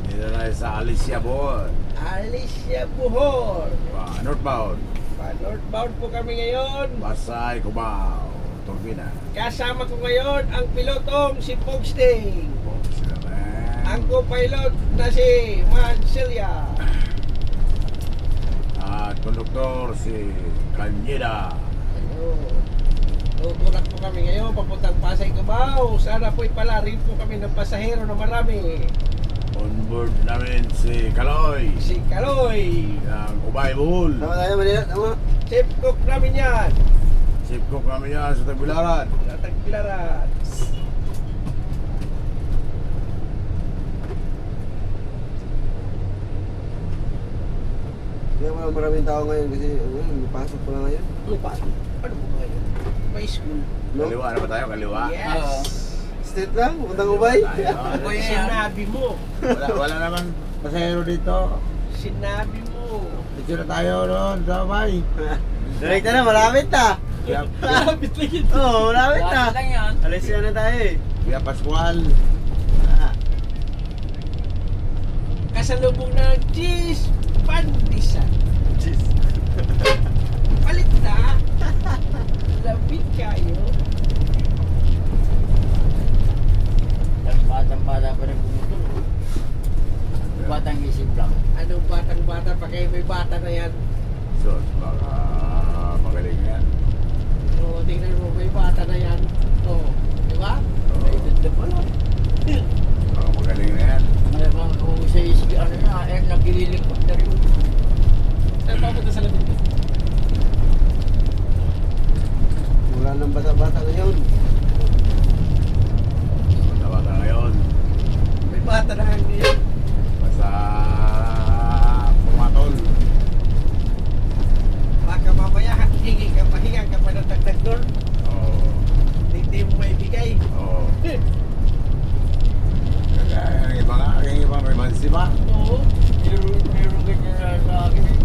Dito tayo sa Alicia Board. Alicia Buhor. Northbound. Northbound po kami ngayon. Pasay, Cubao, Turbina. Kasama ko ngayon ang pilotong si Pogsting. Ang co-pilot na si Mancelia. At konduktor si Kanyeda. Tutulak po kami ngayon papuntang Pasay Cubao. Sana po'y palarin po kami ng pasahero na marami. On board namin si Kaloy Si Kaloy. ng Ubay Bull. Tama tayo, Manila. Tama. Chef cook namin yan. Chief cook namin yan sa Tagbilaran. Sa Tagbilaran. Kaya maraming tao ngayon kasi pasok pa lang ngayon. Ano po ngayon? May school. No? Kaliwa na ba tayo? Kaliwa? Yes. Straight lang, puntang Ubay. Tayo. Sinabi mo. Wala naman pasahero dito. Sinabi mo. Dito na tayo noon sa Ubay. Direkta na, malapit na. Malapit lang ito. Oo, malapit na. Lahat lang yan. Alicia na tayo eh. Via Pascual. Kasalubong ng cheese pandesal. Palit na. Lapit kayo. Batang-bata pa rin bumutol. Batang isip lang. Anong batang-bata pa kayo? May bata na yan. So, baka magaling yan. O, tingnan mo, may bata na yan. O, di ba? May ganda pa lang. Baka magaling na yan. May mga usay ano na, nagkililing pa na rin. Saan pa punta sa labit? Wala nang bata-bata ngayon. Bata ngayon. May bata na yan ngayon. Basta pumatol. Baka mamaya, hinga ka pa ng dagdag doon. Oo. Hindi mo maibigay. Oo. Kaya ang iba nga, ang iba may mansi pa. Oo. Meron ganyan na sa akin eh.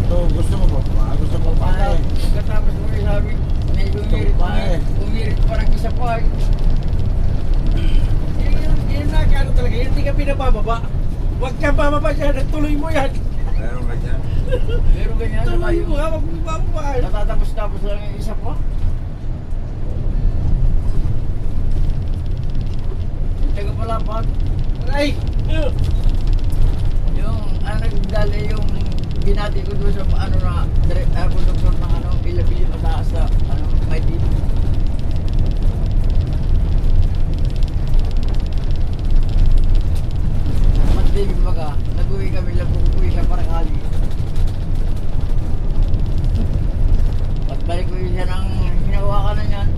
Gusto mo pa? Gusto mo pa eh. Katapos mo rin sabi, medyo umirit parang isa pa eh. Yun na, ano talaga, yun hindi ka pinabababa. Huwag kang bababa dyan, tuloy mo yan. Meron ka dyan. Meron ganyan na Tuloy kayo. mo ha, huwag mo bababa. Natatapos-tapos lang yung isa pa. Taga palapag. Ay! Yung nagdali yung binati ko doon sa ano na conductor ng ano, Ilabi mataas sa ano, may dito. Magdibig baga, nag-uwi kami lang uwi ka parang ali. Pagbalik ko yun siya ng hinawa ka na yan.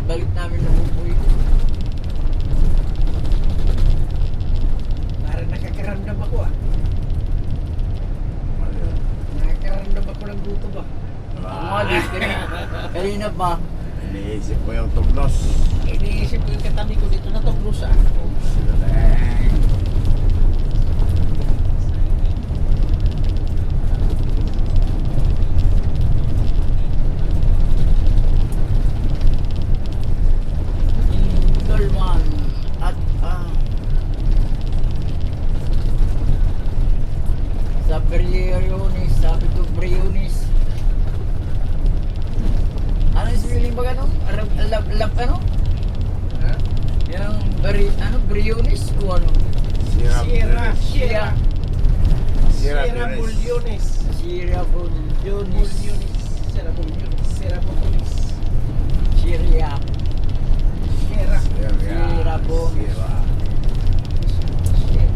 Balik namin na bubuhay. Parang nakakaramdam ako ah. Ano yun? Nakakaramdam ako ng gutom ah. Umali, kanina pa. Iniisip mo yung tugnos. Iniisip ko yung katabi ko dito na tuglos ah. Silalang. Dolman at sa Briones, sabi ko Briones. Ano yung spelling ba gano'n? Ano? Ha? Yung Briones o ano? Sierra Sierra Piones. Bulyones. Sierra Bulyones. Sierra Bulyones. Sierra Bulyones. Sierra. Sierra. Sierra Piones. Sierra.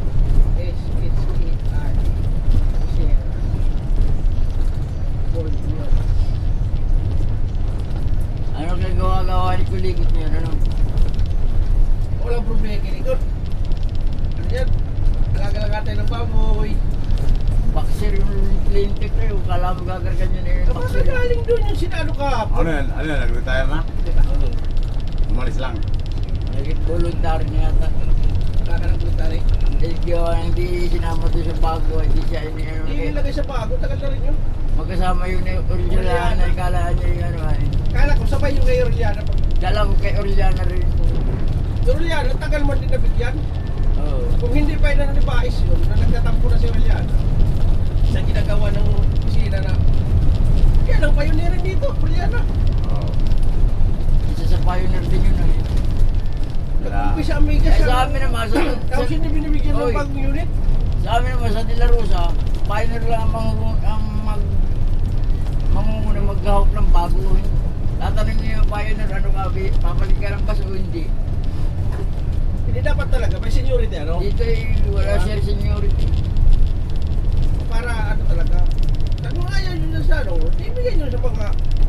S-H-E-R. Sierra. Bulyones. Ano kaya gawa-gawa ni kuligot niya? Ano? Walang problema ganito. Ano yan? Alaga-alaga tayo ng baboy. Boxer yung lintik na yun. Kala mo gagargan yun eh. Kapag Boxer yun. galing doon yung sinalo ka. Ano yan? Ano yan? Nag-retire na? Diba? Umalis lang. Naging voluntary na yata. Wala ka ng voluntary. hindi sinama doon sa bago, hindi siya Hindi ini nilagay sa bago, tagal na rin yun. magkasama yun ni Oriana, kalaan niya yung ano ay. Kala ko sabay yung kay Orellana. Dala ko kay Oriana rin. Yung Orellana, tagal man din nabigyan. Oo. Kung hindi pa yun ni Bais yun, na nagtatampo na si Orellana. Sa ginagawa ng kusina na, yan ang pioneer rin dito, Orellana. Oo. Isa sa pioneer din yun ay. Nag-umpisa ang mega Eh, siya. sa amin naman, Tapos hindi binibigyan ng Oy. bagong unit. Sa amin naman sa De La Rosa, pioneer lang ang mangunguna maghahok ng bago. Tatanungin niyo yung pioneer, ano ka, papalik ka ng bus o hindi? Hindi dapat talaga, may seniority ano. Dito wala siya seniority. Para ano talaga. Kung ayaw nyo na sa ano, ibigay nyo sa mga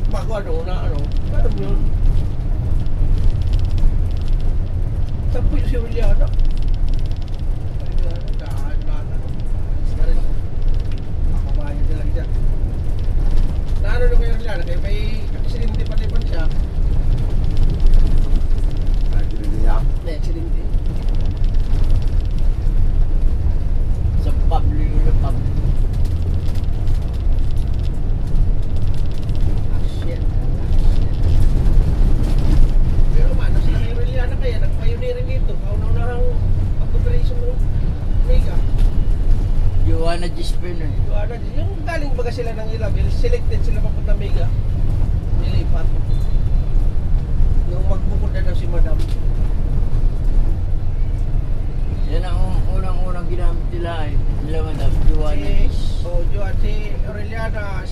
bago ano na ano. Parang yun. Sampo yung si Juliana. Naano na kayo Juliana, kaya may aksidente pa din siya. Nagkilindi niya. May aksidente. Sa public. Shit. Pero man, sila kay Juliana kaya nag-pioneer dito. Kauna-unahang pag-operation ng Mega. Joanna Gispin eh. Yung galing baga sila ng Ilabel, selected sila papunta Mega. Nilipat. Yung magbukod na daw si Madam. Yan ang unang-unang ginamit nila ay nila Madam Joanna Gis. Si Aureliana,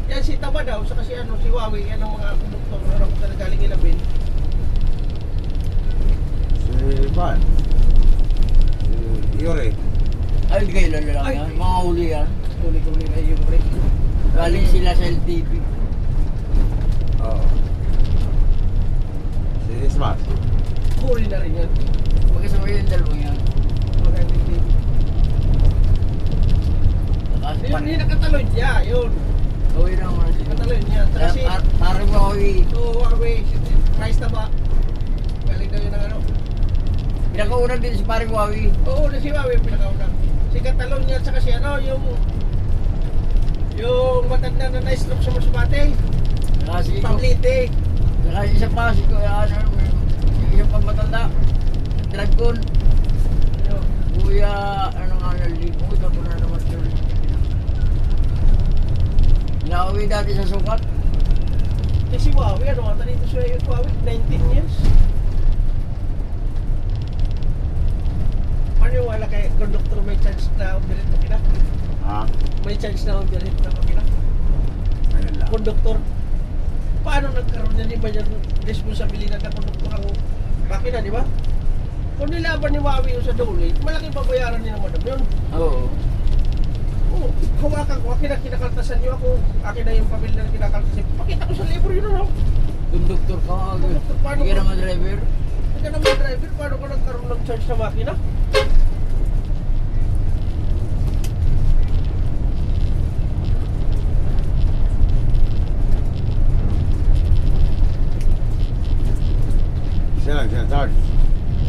yan si Taba daw, saka si si Wawi, yan ang mga konduktor na napunta na galing Ilabel. Si Van. Si Iore. Ay, hindi kayo lang Ay. yan. Mga huli yan. Huli-huli na yung break. Galing sila sa LTV. Oo. Si Smart. Huli na rin yan. Magkasama yung dalawang yan. Magandang TV. Tapos Yun, hindi nakataloy niya, yun. gawin lang muna sila. Nakataloy niya. Saka si, Parang Wawi. Wawi, si Price Taba. Galing daw yun ng ano. Pinakauna din si Parang Wawi. Oo, na si Wawi ang pinakauna. Si Katalon niya, saka si ano, yung matanda na na-stroke sa Masbate. Kasi Pablite. saka isa pa si isa pa matanda. Dragon. Kuya, ano nga nalimutan ko na naman yun. Nauwi dati sa sukat. Eh si Wawi, ano mata dito siya yung Wawi? 19 years. Maniwala kay conductor may chance na umirit na kina? Ha? May chance na umirit na makina? Ayun lang. Conductor. Paano nagkaroon niya, di ba yung responsibilidad na conductor ang makina, di ba? Kung nilaban ni Wawi yung sa dole, malaking babayaran niya naman yun. Oo. Oo, hawakan ko, akin na kinakaltasan niyo ako, akin na yung pamilya na kinakaltasan. Pakita ko sa libro yun, ano? Konduktor ka agad. Conductor, paano Hindi ka ko- naman driver. Hindi ka naman driver, paano ko nagkaroon ng charge sa makina? Siya lang, siya charge.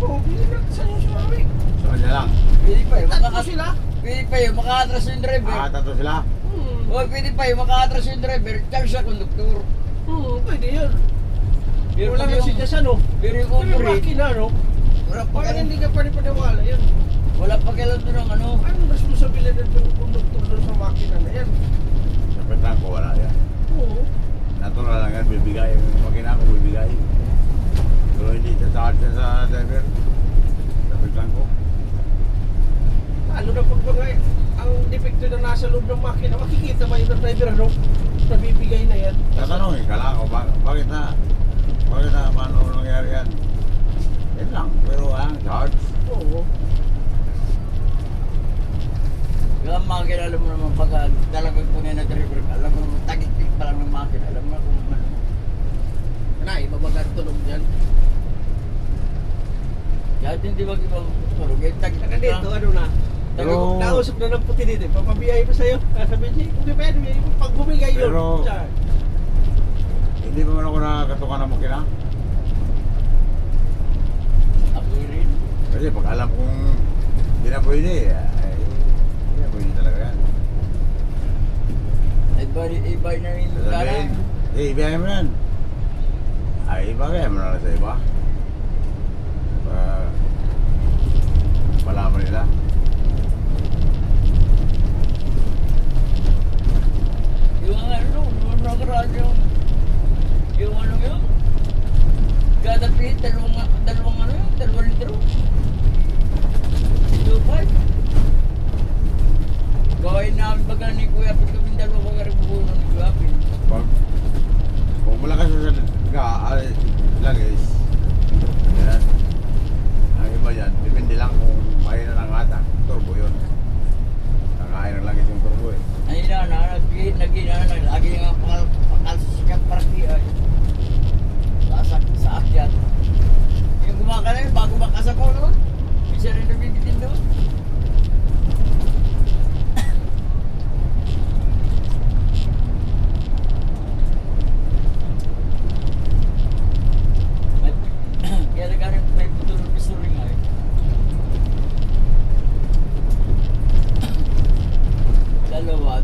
Oo, binilaktasan yung si Wawi. Sa kanya lang. Pwede pa yun. Tatlo sila. Pwede pa yun. Maka-atras yung driver. Tatlo sila. Oh, pwede pa yun. Maka-atras yung driver. Charge sa konduktor. Pwede yun. Pero Wala pag nga yung- si Jason, no? Pero yung Pero yung operate, makina, no? wala pa Parang hindi ka pa rin paniwala yan. wala pa kailan doon ng ano. Anong responsibilidad ng konduktor doon sa makina na yan? Sa petran ko wala yan. Oo. Natural lang yan, bibigay. Yung makina ko bibigay. Pero hindi sa charge na sa driver. Sa petran ko. Lalo na pag mga ang depekto na nasa loob ng makina, makikita ba yung driver, ano? Nabibigay na yan. Tatanungin ka lang, bakit na paano nangyari yan? Yan lang, pero ang charge. Oo. Kaya makakilala mo naman pag talagang tunay na driver ka. Alam mo, tagik-tik pa lang ng makina. Alam mo kung ano. Wala, ibabagat tunog yan. Kaya hindi mag-ibang tulog. Eh, tagik-tik Saka dito, lang. ano na? Pero- Nausap na ng puti dito. Papabiyay pa sa'yo. Sabihin siya, kung di pwede, pag bumigay yun. Pero- charge. Hindi pa man ako nakakatukan ng makina. Ako rin. Kasi pag alam kong Hindi na pwede eh. Ay, hindi na pwede talaga yan. Ibay na rin yung Sasabihin, ibiyahin mo yan. Ay, ibagay mo na lang sa iba. Para malaman nila. Yung ano, nung nakaraan yung ano yun, kada pihit, dalawang ano yun, 2 litro. 2.5. Gawin namin baga ni Kuya, pag kami dalawa ka rin bubuno ni Kuya. Kung malakas sa langis, yan. Ang iba yan, depende lang kung may na ng atak. Turbo yun. Nakain ng langis yung turbo eh. Ay na, lagi nga pakalsikat parati ay. Sa akyat. Yung kumakain, bago makasa ko naman. Bisa rin nabibitin doon. Kaya nagkaroon may putol ng pisto rin nga eh. Dalawa.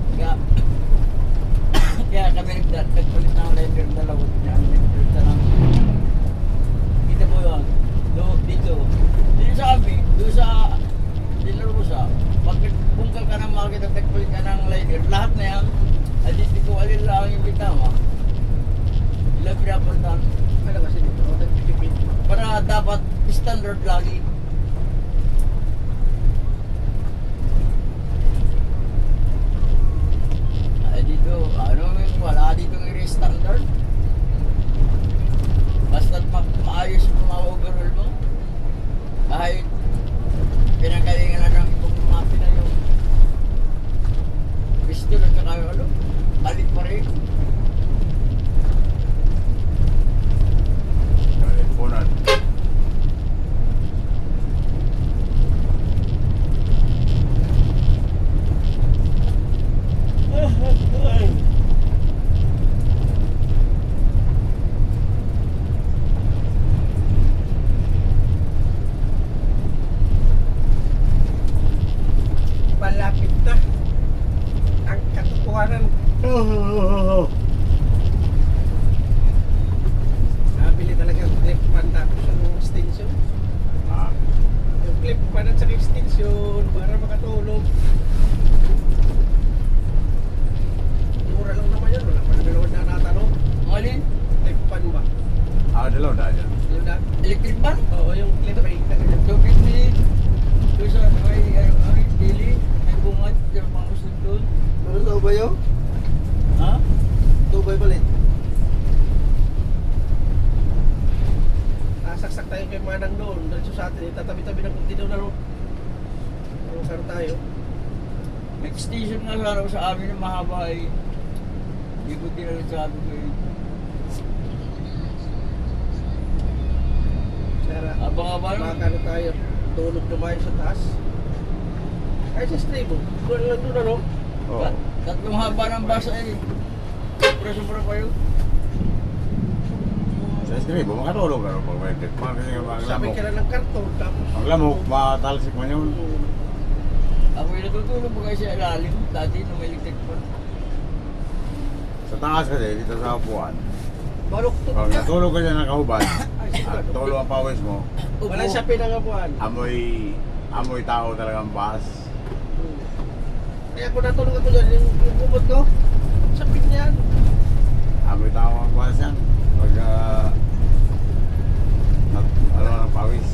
Kaya kami nagpalit ng lever dalawa. Kita mo yun. Dito sa amin, doon sa Dilarusa, pag bungkal ka ng market at nagpalit ka ng lever, lahat na yan, ay di ko alin lang yung bitama. Ilang pinapalitan. Ano kasi dito? Nagpipipit. Para dapat standard lagi. Ay dito, wala dito ng standard. Basta't maayos mo mga overall mo. Kahit pinagalingan na ng ibang mapi na yung pistol at saka yung balit pa rin. Teleponan. Malapit na ang katotohanan. Nabili talaga yung clip pan tapos yung extension. Ah, Yung clip pan at saka extension para makatulog. Mura lang naman yun. Wala pa na dalawang na natanong. Malin? Clip pan ba? dalaw na yan. Yung na? Electric pan? Oo, yung clip pan. 250. Doon sa may dili, may bungad, yung mga usod doon. Pero sa ba yun? Ha? Tubay balit. Saksak tayo kay Manang doon. Diretso sa atin. Tatabi-tabi ng kunti doon na ro. Karo tayo. May extension nga laro sa amin na mahaba ay hindi ko tinalasabi ko eh. Sara. Abang-abang. Makakano tayo. Tulog lumayo sa taas. Ay, sa stable. Doon lang doon ano. Oo. Tatlong haba ng basa eh. Sobra-sobra pa yun. Sa estribo, makatulog ka rin pag may trip. Kasi Sabi maglamok. ka na ng karton. Tapos. Ang lamok, matalsik man yun. Ako yung natutulog po kasi sa ilalim. Dati nung electric pan. Sa taas kasi, dito sa upuan. Baluktot Pag ka. natulog ka dyan nakahubad, Ay, sige. at tulo ang pawis mo, Wala siya pinangabuan. amoy tao talagang baas. Kaya kung natulog ako dyan, yung kumot ko, sapit niyan. Amoy tao ang baas yan. Pag, ng pawis.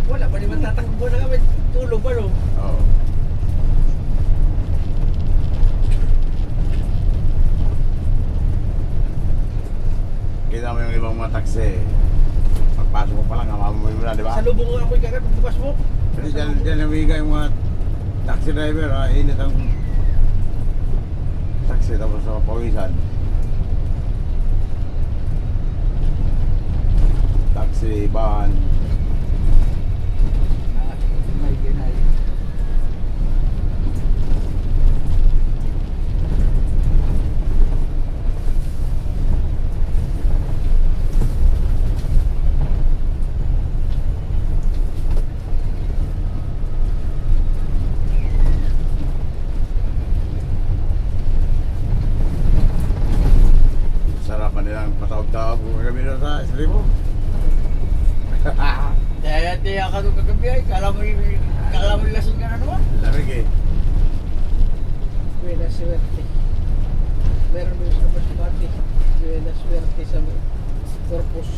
Wala pa naman tatakbo na kami. Tulog ba no? Oo. Kita mo yung ibang mga taksi. Pagpasok mo pa lang, amamoy mo na, di ba? Sa lubong nga amoy kagat, bukas mo. Kasi dyan namiga yung mga taxi driver, init ang taxi tapos sa pawisan. Taxi, van. May ginay. istri mo. Tiya ka doon kagabi ay, kala mo lasing ka na naman. Lamig eh. Buena suerte. Meron din sa Masbate. Buena suerte sa Corpus.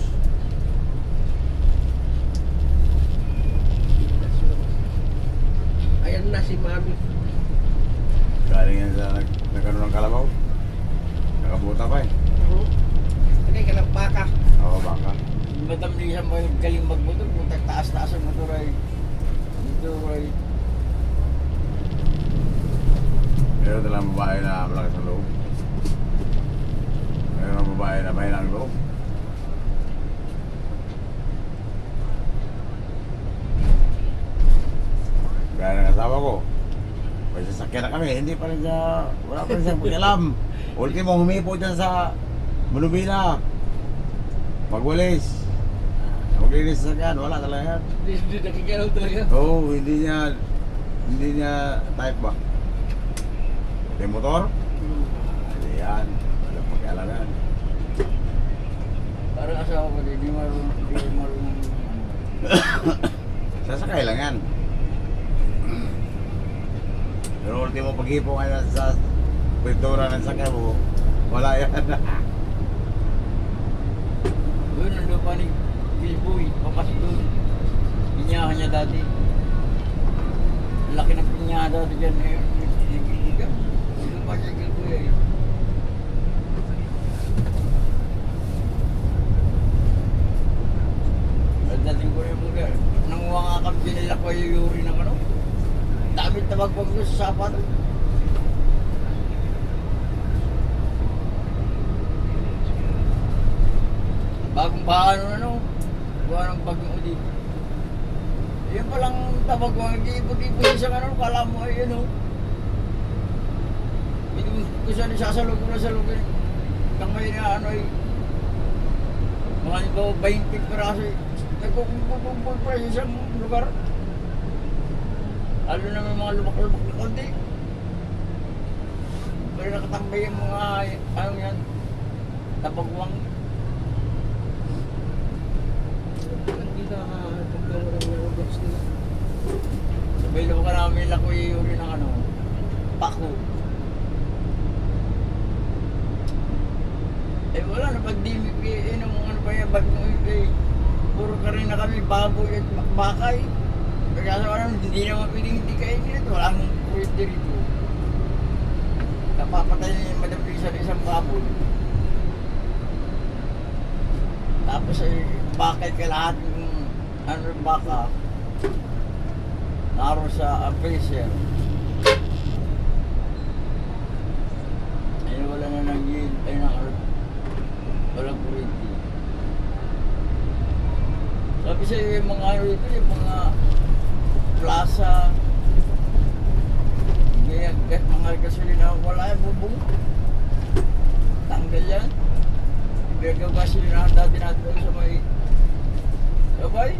Buena suerte. Ayan na si Mami. Galing yan sa nagkaroon ng kalabaw. Nakabuta pa eh. Ano yung kalang baka? Oo, baka. Madam Lisa mo yung galing magmotor, punta taas-taas ang motor ay. Dito ay. Meron talang babae na malakas ang loob. Meron ang babae na mahina ang loob. Gaya ng asawa ko. May sasakyan na kami, hindi pa rin siya, wala pa rin siyang pakialam. Ultimo, humipo dyan sa Manubina. Magwalis. Maglinis sa sasakyan, wala talaga yan. Hindi nakikiraw talaga. Oo, hindi niya type ba? May motor? Hindi yan. Walang pakialam yan. Parang asawa ko, hindi marunong. Sasakay lang yan. Pero ultimo pag-hipo ngayon sa pintura ng sakay mo, wala yan. Doon, nandun pa ni Gilboy, papasok doon. Pinyahan niya dati. Laki ng pinyahan dati dyan eh. Nandun pa siya Gilboy eh. Dating ko yung mga, nanguha nga kami nila ko yung yuri ng ano. Daming tabag-pag ko sa sapat. Bagong bahan ano, gawa ng bagong uli. Yun palang tabag ko, nag-iipot-ipot sa ano, kala mo ay ano. Hindi ko siya nisasalog ko na salog eh. Kamay na ano eh. Mga nito, 20 piraso eh. Nagkukumpul pa sa isang lugar. Lalo na may mga lumak-lumak na konti. Pero nakatambay yung mga, ano yan, tapagwang. Hindi na pagkawalan ng box nila. Sabay lang ka namin lang ko yung ng ano, pako. Eh wala na pagdimik eh, nung ano pa yan, bagong eh. Puro ka rin na kami baboy at bakay. Kaya sa ano, hindi naman pwedeng hindi kayo nito. Walang pwede rito. Napapatay niya yung Madam Lisa ng isang baboy. Tapos ay bakay ka lahat yung ano baka. Naro sa freezer. Ay wala na nang yield. Ay na walang kuryente. Sabi sa'yo yung mga ano ito, yung mga plaza, mga gasolina, wala yung bubong. Tanggal yan. Ibigay gasolina dati natin sa may sabay.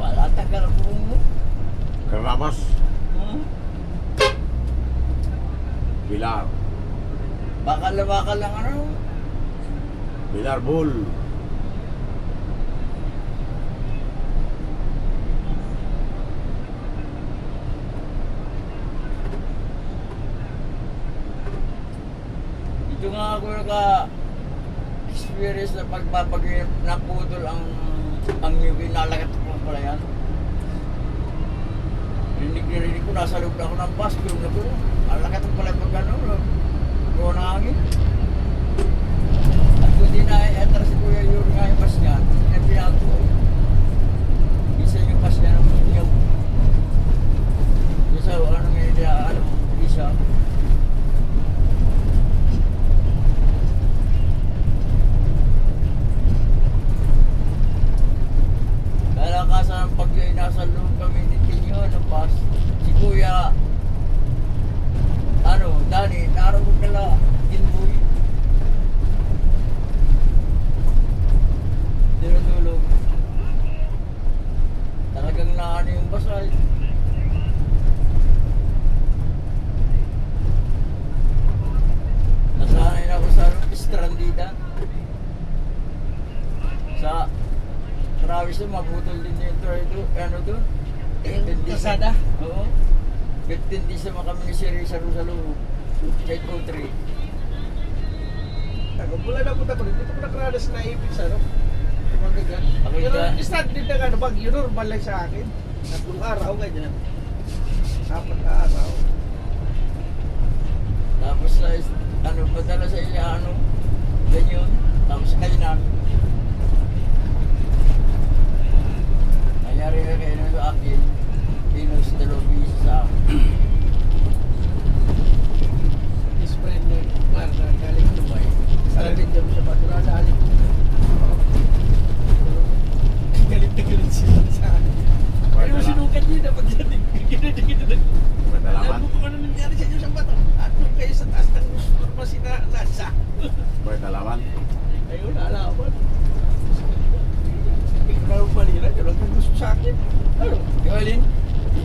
Wala tanggal ang bubong mo. Karabas, Pilar, Bakal na bakal lang ano. Pilar Bull. Dito nga ako naka-experience na pagpapag naputol ang yung inalagat ko pala yan. Rinig ko, nasa loob na ako ng bus, gulong na gulong. Alagat ko pala pag ano, buwan ng hangin. At kung di na-etras si Kuya Yuri nga yung bus niya, na pinago. Isa yung bus niya ng Minyaw. Isa, ano nga alam mo, isa. Kalakasan pag nasa loob kami ni Kinyo ng bus, si Kuya, ano, Dani, naroon kala, Ginboy. Dinutulog. Talagang naano yung bus ay. Nasanay na ako sa strandida. nagtindi sa mga kami ni Siri sa Rosaluno. Kahit O3. Mula na punta ko rin, dito ko nakaranas na ipit sa ano. Mga ganyan. Okay, Pero ka. start din na ano, bagyo normal lang sa akin. 3 araw, ganyan. 4 araw. Tapos ano, padala sa iya, ano, ganyan. Tapos sa kainan. Nangyari na kayo na sa akin. Pinos, 2 bisis sa akin. His friend na Marna, galing Dubai. Sabi niya mo siya ba, turadalit. Galit na galit siya sa akin. Pero sinukat niya na pagdating. May dalaman. Alam mo kung ano nangyari sa inyo sa bato. At nung kayo sa taas ng pharmacy na nasa. May dalaman. Ayun, alaman. Ikaw malira, yun ang gusto sa akin. Ano? Ikaw, Alin?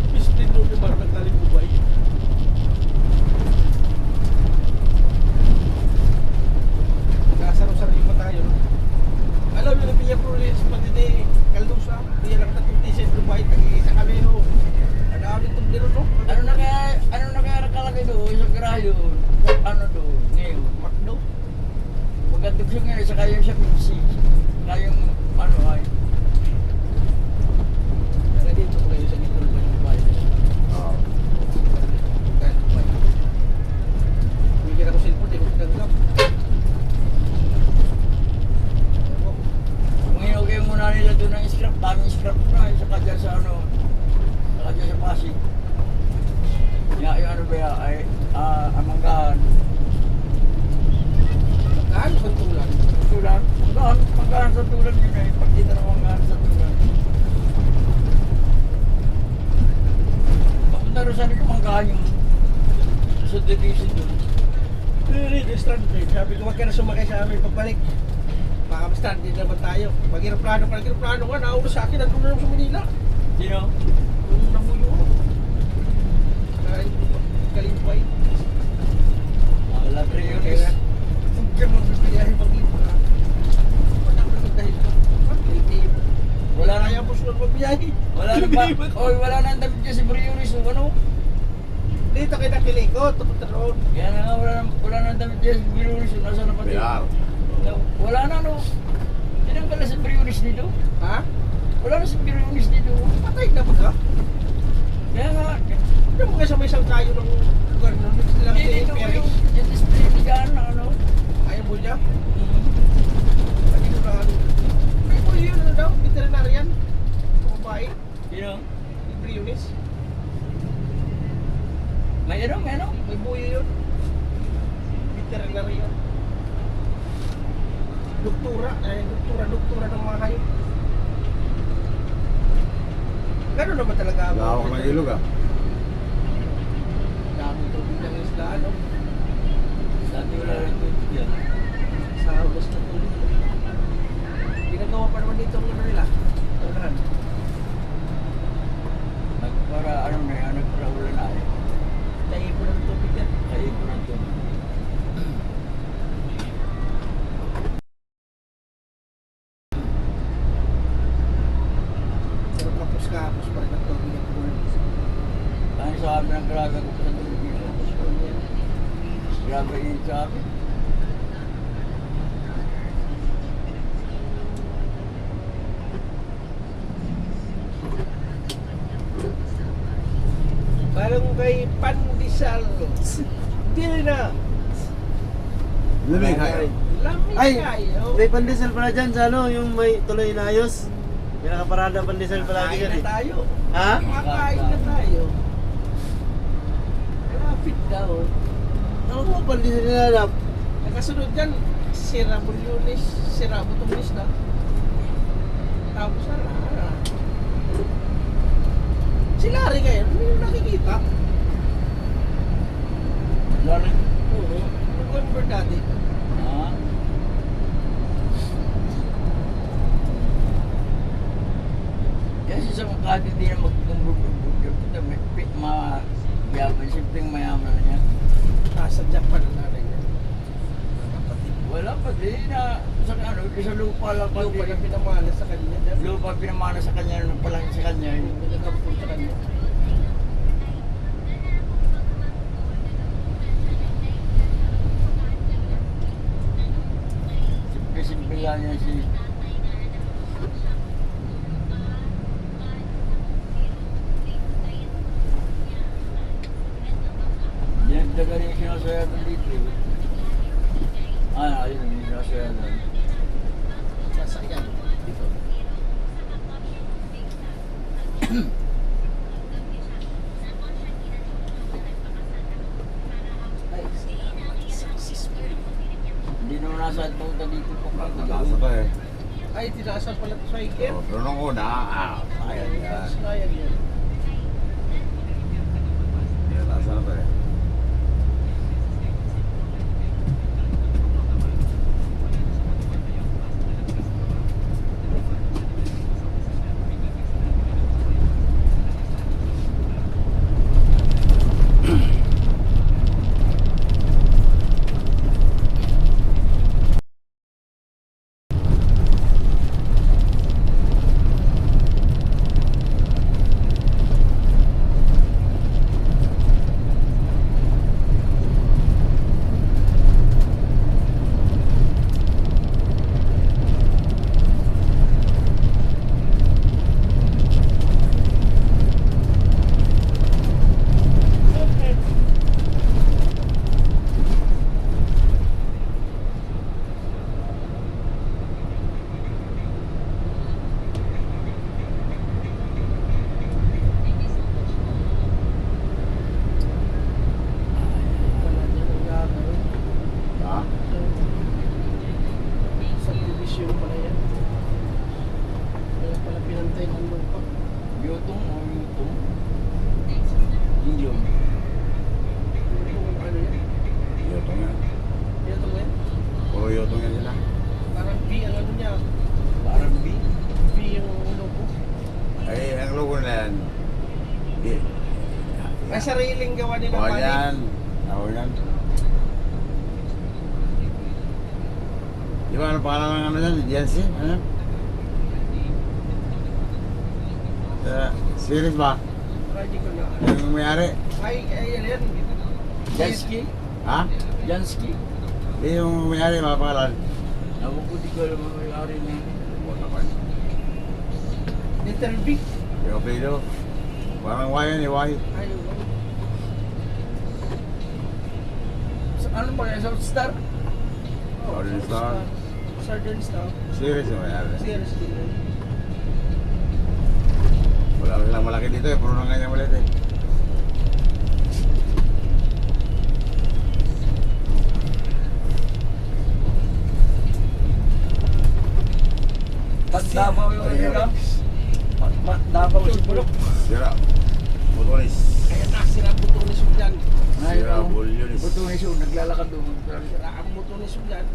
Pistin nung ni Marna galing Dubai. Nasa-rosaryo pa tayo. No? Alam nyo na Villa Flores, pati ni Caldosa, Villa lang tatong tisay Dubai, tag-iisa kami no. Ano kami itong dito no? Ano na kaya nakalagay doon? Isang garayo. Ano doon? Ngayon. Macdo. Magandang siya ngayon sa kayo siya Pepsi. Kayong ano ay. Kaya dito ko kayo sa dito ng Dubai. Oo. Dahil Dubai. Bigyan ako cellphone, di ko pinaglam. Ngayon kayo muna nila doon ng scrap. Daming scrap na. Saka dyan sa ano. Saka dyan sa Pasig. Yung ano ba yan? Ay, amanggahan. Kaan, pantulan. Tulan. Manggahan sa tulan yun eh. Pagkita ng manggahan sa tulan. Papunta rin saan ko manggahan yung sa division doon. Really, stranded. Sabi ko, wag ka na sumakay sa amin pagbalik. Baka stranded naman tayo. Mag-aeroplano ka, nag-aeroplano ka, nauna sa akin, nandun na lang sa Manila. Sino? Yung namuyo ko. Galing pa yun. Wala 3 yun Kaya, huwag ka magbibiyahe mag-iba ka. Wala ko naman dahil ka. Wala na Kaya po sila magbiyahe. Wala na ba? Oy, wala na ang damit niya si Briones. Ano? Dito kayo nakilikot, tapos na roon. Kaya na nga, wala na ang damit niya si Briones. Nasaan na pati? Pilar. Wala na, no? Tinanggal na si Briones dito. Ha? Wala na si Briones dito. Patay na ba ka? Kaya nga, Ano mo kayo sa may isang kayo ng lugar ng mix nila hindi dito Perry? yung display ni Jan na ano. Ayaw mo niya? Pati ko na ano. Ay po yun, ano daw? Veterinarian? Babae? Sino? Ni Briones? May ano? May buyo yun. Veterinarian. Doktora ng mga hayop. Gano'n naman talaga ako. Lawak ng ilog ah. Dami tubig ng isla, ano? Sa ating wala rin tubig yan. Sa halos na tubig. Ginagawa pa naman dito ang ano nila. Tulahan. Para ano na yan, nagpaulan na eh. Tayo po ng tubig yan. Kaya ko na ito. Pero kapos-kapos pa rin ang tubig ng pulan. Kaya sa amin ang grabe ko sa tubig dito. Grabe yun sa amin. Parang kay Pandesal. Hindi na. Lamig kayo. Lamig Ay, kayo. may pandesal pala dyan sa ano, yung may tuloy na ayos. May nakaparada pandesal palagi Kain dyan na eh. tayo. Ha? Makain na tayo. Malapit daw. Ano mo pandesal nilalap? Nakasunod dyan, Sierra Bulyones, Sierra Butumis na. Tapos na. Si Larry ngayon, hindi mo nakikita. Lalo. Oo. Remember dati. Ha? Yan siya sa Makati din na magkumbog-kumbog. Mayaman, simpleng mayaman na niya. Nasa Japan ang nanay niya. Kapatid. Wala pa din na sa ano, sa lupa lang pa Lupa na din. pinamana sa kanya. Lupa pinamana sa kanya nung palang sa kanya. Yung pinagampun sa kanya. Kaya niya si... Dinagdagan yung sinasayagan dito. Ayun yung sinasayagan. Sasakyan. Dito. Ay, salamat. Successful. Hindi naman nasa punta dito po. Nasa to eh. Ay, tinaasan pala ito sa hiker. Pero nung una, sayang yan. Sayang yan. Tinatasan na to eh. Wala niya kung gagawin. Ha? Subdivision pala yan. Kaya pala pinantay ng lupa. Yutong o yutong? Hindi yun. Kung ano yan? Yotong yan. Ito mo yan? Puro yotong yan sila. Parang B ang ano niya. Parang B. B yung logo. Ay, ang logo na yan. Ay, sariling gawa nila Bawal pali. yan. Bawal yan. Di ba ano pangalan ng ano yan? DLC? Ano? Series ba? Ay, di ko na. Yung may-ari? Ay, yan yan. Jansky? Ha? Jansky? Di yung may-ari, mga pangalan. Ako po di ko alam ang may-ari niya. Huwag naman. Little B. Yung apelido. Parang Y yan eh, Y. Ay, Ano ba yan? South Star? Southern Star. Southern Star. Series yung may-ari. Serious din yun. Wala silang malaki dito eh, puro na ganyan ulit eh. Pag Davao yung ano lang? Davao yung bulok. Sira. Motonis. Kaya nasira ang buto ni Subyan. Sira, bulyonis. Butunis yun, naglalakad doon. Nasira ang buto ni Subyan.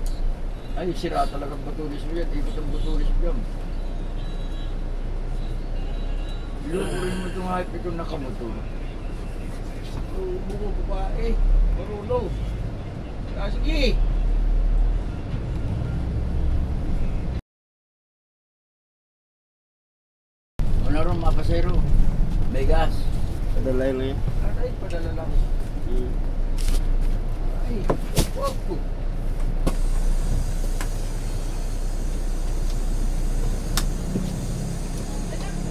Ay, sira talaga ang butunis mo yan. Ikot ang butunis mo yan. Ilukurin mo itong hype itong nakamotor. Bungo babae. Marunong. Ah, sige. Ano rin mga pasero? May gas. Padalay na yan. Ay, padala lang. Ay, wag po.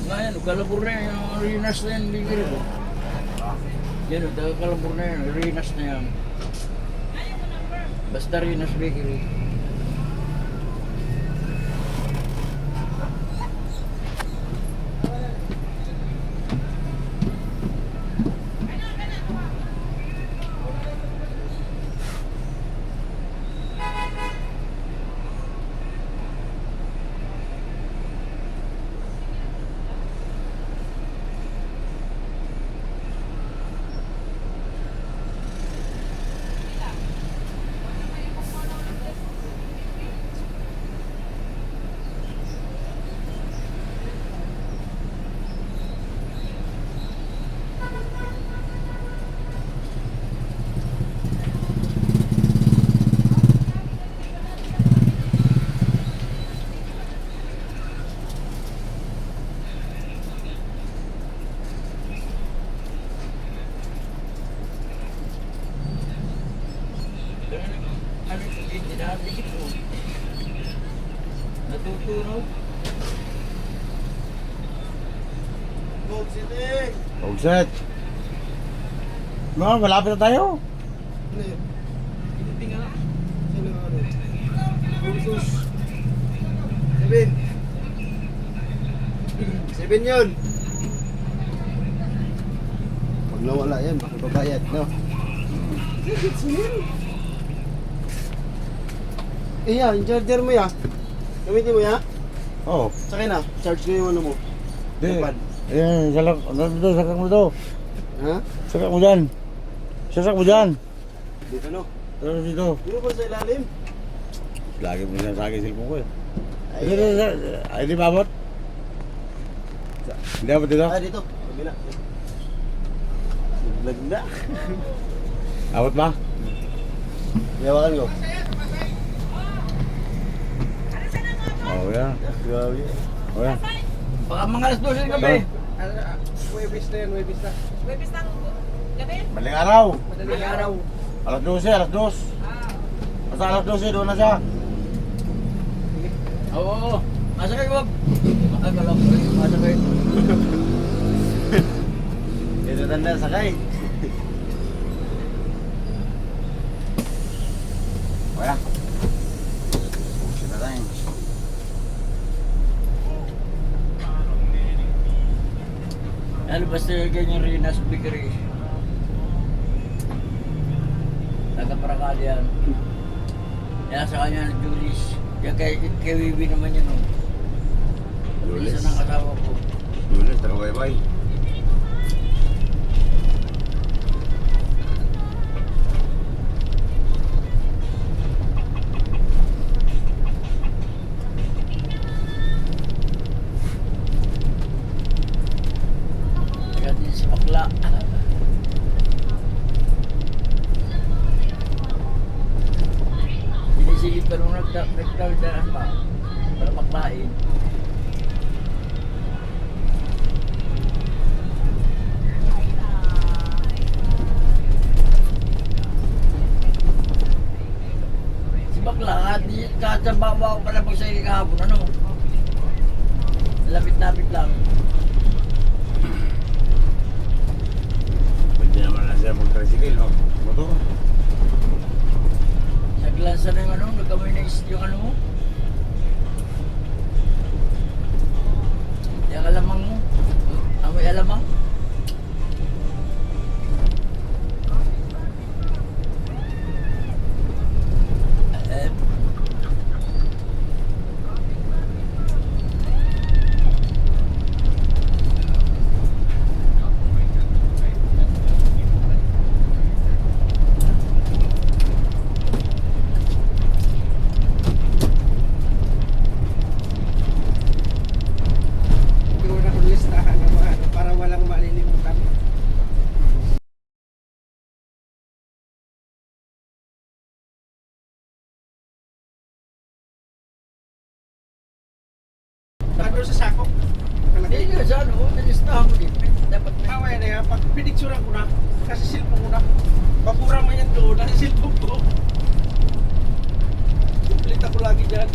Ngayon, kalabur na yan. Yung rinas na yan. Bigil ko. Yan o, kalabur na yan. Rinas na yan. Basta rinas bakery. tutunog. Gold City. Ogset. No, malapit na tayo. Ano yun? Hindi nga na. Sino nga ano? Ursus. 7. 7 yun. Pag nawala yan, makibabayad, no? Iya, yung charger mo ya. Gamitin mo ya. Oo. Sakay na, charge ko yung ano mo. Di. IPad. Ayan, salak. Dito, sakak mo to. Ha? Sakak mo dyan. Sasak mo dyan. Dito no. Pero dito. Dito ba sa ilalim? Lagi mo siya sa akin cellphone ko eh. Ay, Dito, ay di babot. Hindi abot dito. Ah, dito. Kabila. Lagna. Abot ba? Yawakan ko. Oo, yan. Grabe. Oo, yan. Baka mga alas 12 ng gabi. Webis na yan, webis na. Webis ng gabi? Maling araw. Madaling araw. Alas 12, alas 2. Basta alas 12, doon na siya. Oo. Masakay wag. Akala ko rin masakay. Ito tanda sakay. Wala. Bullshit na tayo. Ano basta ganyan rin na bakery. Taga-Parakal yan. Yan sa kanya, Julis. Yan kay Wiwi naman yun. Oh. Julis. Isa ng asawa ko. Julis, taga-baybay. Taga din sa Pakla. Sinisilip ka nung nagtawid-daan pa. Para maklain. Si Bakla, kahit sa bawa ko pala pag sa kahapon, ano? Lapit-lapit lang. Pwede naman na siya mag-tricycle, no? Motor. Naglansa na yung ano, nagkamay na yung ano mo. Yung alamang mo. Amoy alamang. Eh, Gawin ako listahan ng mga ano, para walang malilimutan. Ano sa sako? hindi Nakalagay. nga sa ano, nalistahan ko din. Dapat may Away na yan, pag pinicturean ko na, kasi cellphone ko na. Papura man yan doon, nasa cellphone ko. Kumplita ko lagi dyan.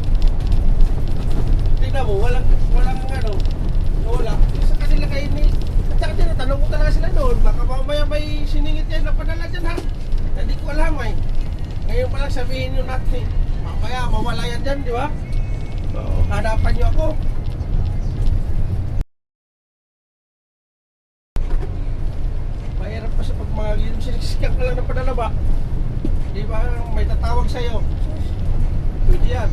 Tingnan mo, walang ano, wala. Sa kanila kayo ni, at saka tinatanong ko talaga sila doon, baka mamaya may siningit yan na padala dyan ha. Hindi ko alam eh. Ngayon pa lang sabihin nyo natin, mamaya mawala yan dyan, di ba? Oo. Hanapan nyo ako. Mahirap pa sa pagmahal yun, sinisikat ka lang na padala ba? Di ba may tatawag sa'yo? Pwede yan.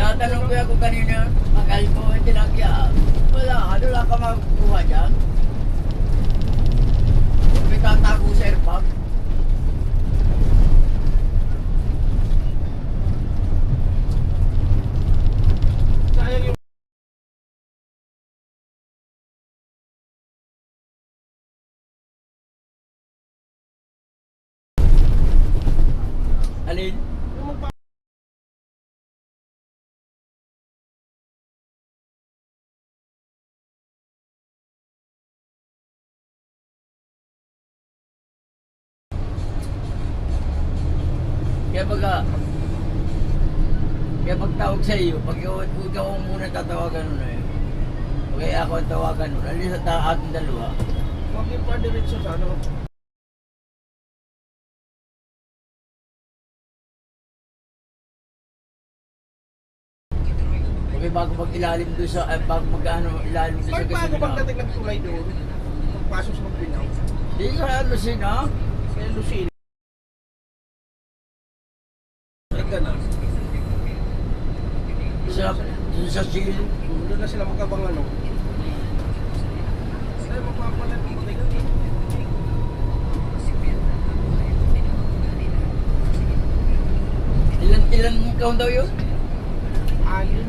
Tinatanong ko ako kanina, akal ko ay tinagya. Wala ka makukuha dyan. May tatago sa airpag. Sayang yung Alin? yung magpa- Kaya pagtawag sa iyo, pag ikaw ang muna tatawagan nun eh. Okay, ako ang tawagan nun. Alis sa ating dalawa. Huwag yung pa-diretso sa ano. Okay, bago mag-ilalim doon sa, bago ilalim doon sa Bago gasolina. pagdating ng tulay doon, magpasok sa Magbinaw. Di sa Lucina. Kaya Lucina. Talaga na. Sa Sil. Doon na sila magkabang ano. Kaya magpapalat ng mabigat. Ilan count daw yun? Alin.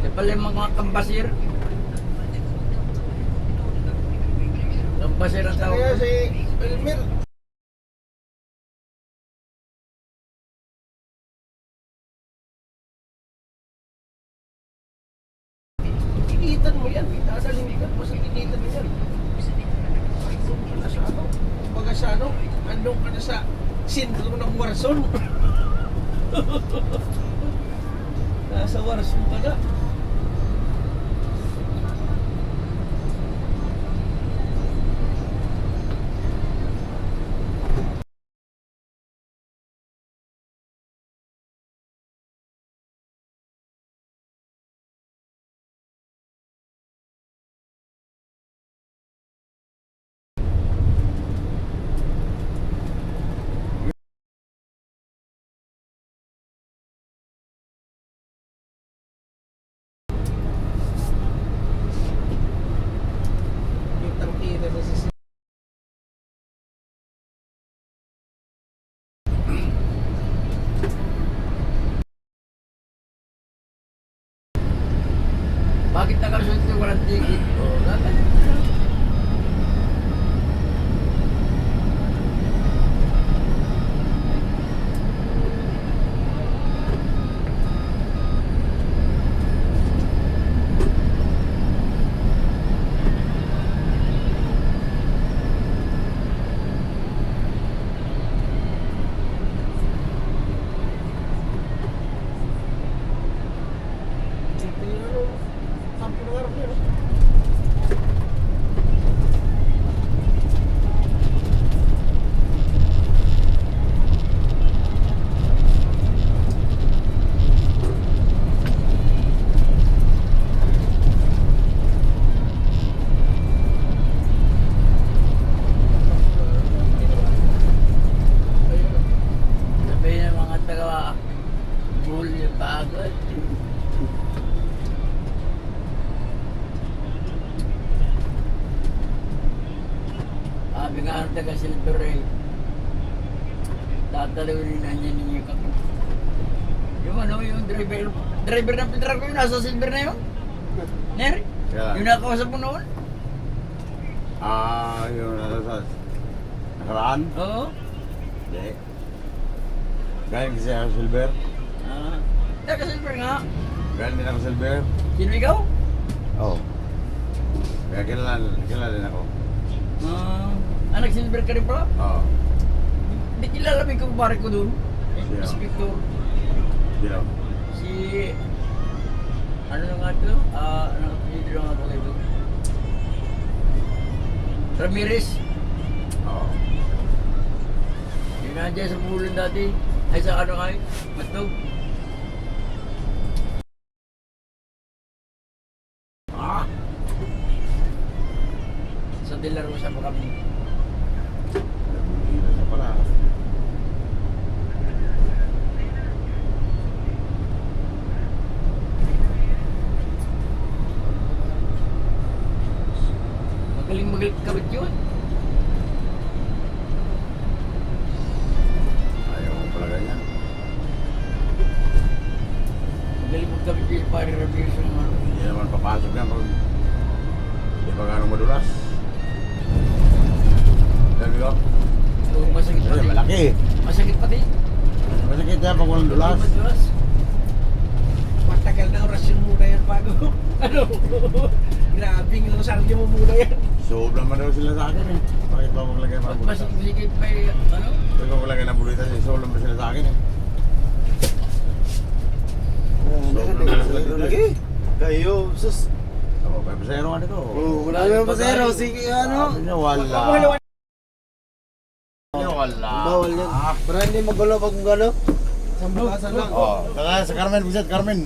Di pala yung mga kambasir. Kambasir ang tawag. Kaya si Elmer, tinitan mo yan. Dadalhingan mo sa tinitan mo yan. Andun ka na sa ano. Kumbaga sa ano, andun ka na sa sentro ng Warson. Nasa Warson ka na. Yung tangkira na sa Bakit nakasunod yung walang ticket? Oh, dapat. Kampo ng harap yun. Sabihin ng mga taga bull yung pagod. Sabi nga ang taga Silver Ray, tatalawin na niya ninyo ka. Yung ano, yung driver ng Pedra ko, yung nasa Silver na yun. Ner, Kaya, yung nakausap mo noon. yung nasa sa nakaraan? Oo. Hindi. Galing kasi ako Silver. Taga Silver nga. Galing din ako Silver. Sino ikaw? Oo. Kaya kilala din ako. Anak Silver ka rin pala? Oo. Hindi kilala mo yung kumpare ko doon. Sino? Inspector. Sino? Si... Ano na nga ito? Ano na nga pala ito? Ramirez. Oo. Yung nandiyan sa Pulan dati. Ay sa ano ay? Matnog. Sa De La Rosa pa kami. Nagmihila siya pala. malaki. Masakit pati. Masakit yan pag walang dulas. Madulas. Matagal na orasyon muna yan bago. Ano? Grabe yung sarili mo muna yan. Sobra man daw sila sa akin eh. Bakit ba maglagay ng bulita? Masikip pa yung ano? Bakit ba maglagay ng bulita? Sobra ba sila sa akin eh. Sobra ba sila dito Lagi. eh. Kayo, sus. Ako, may pasero ka nito. Wala naman pasero. Sige, ano? Sabi niya, wala. Wala. Bawal yan. Para hindi magulo pag gano'n. Sambulasan lang. Oh, kaya sa Carmen, Buset, Carmen.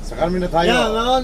Sa Carmen na tayo. Yan, ngayon.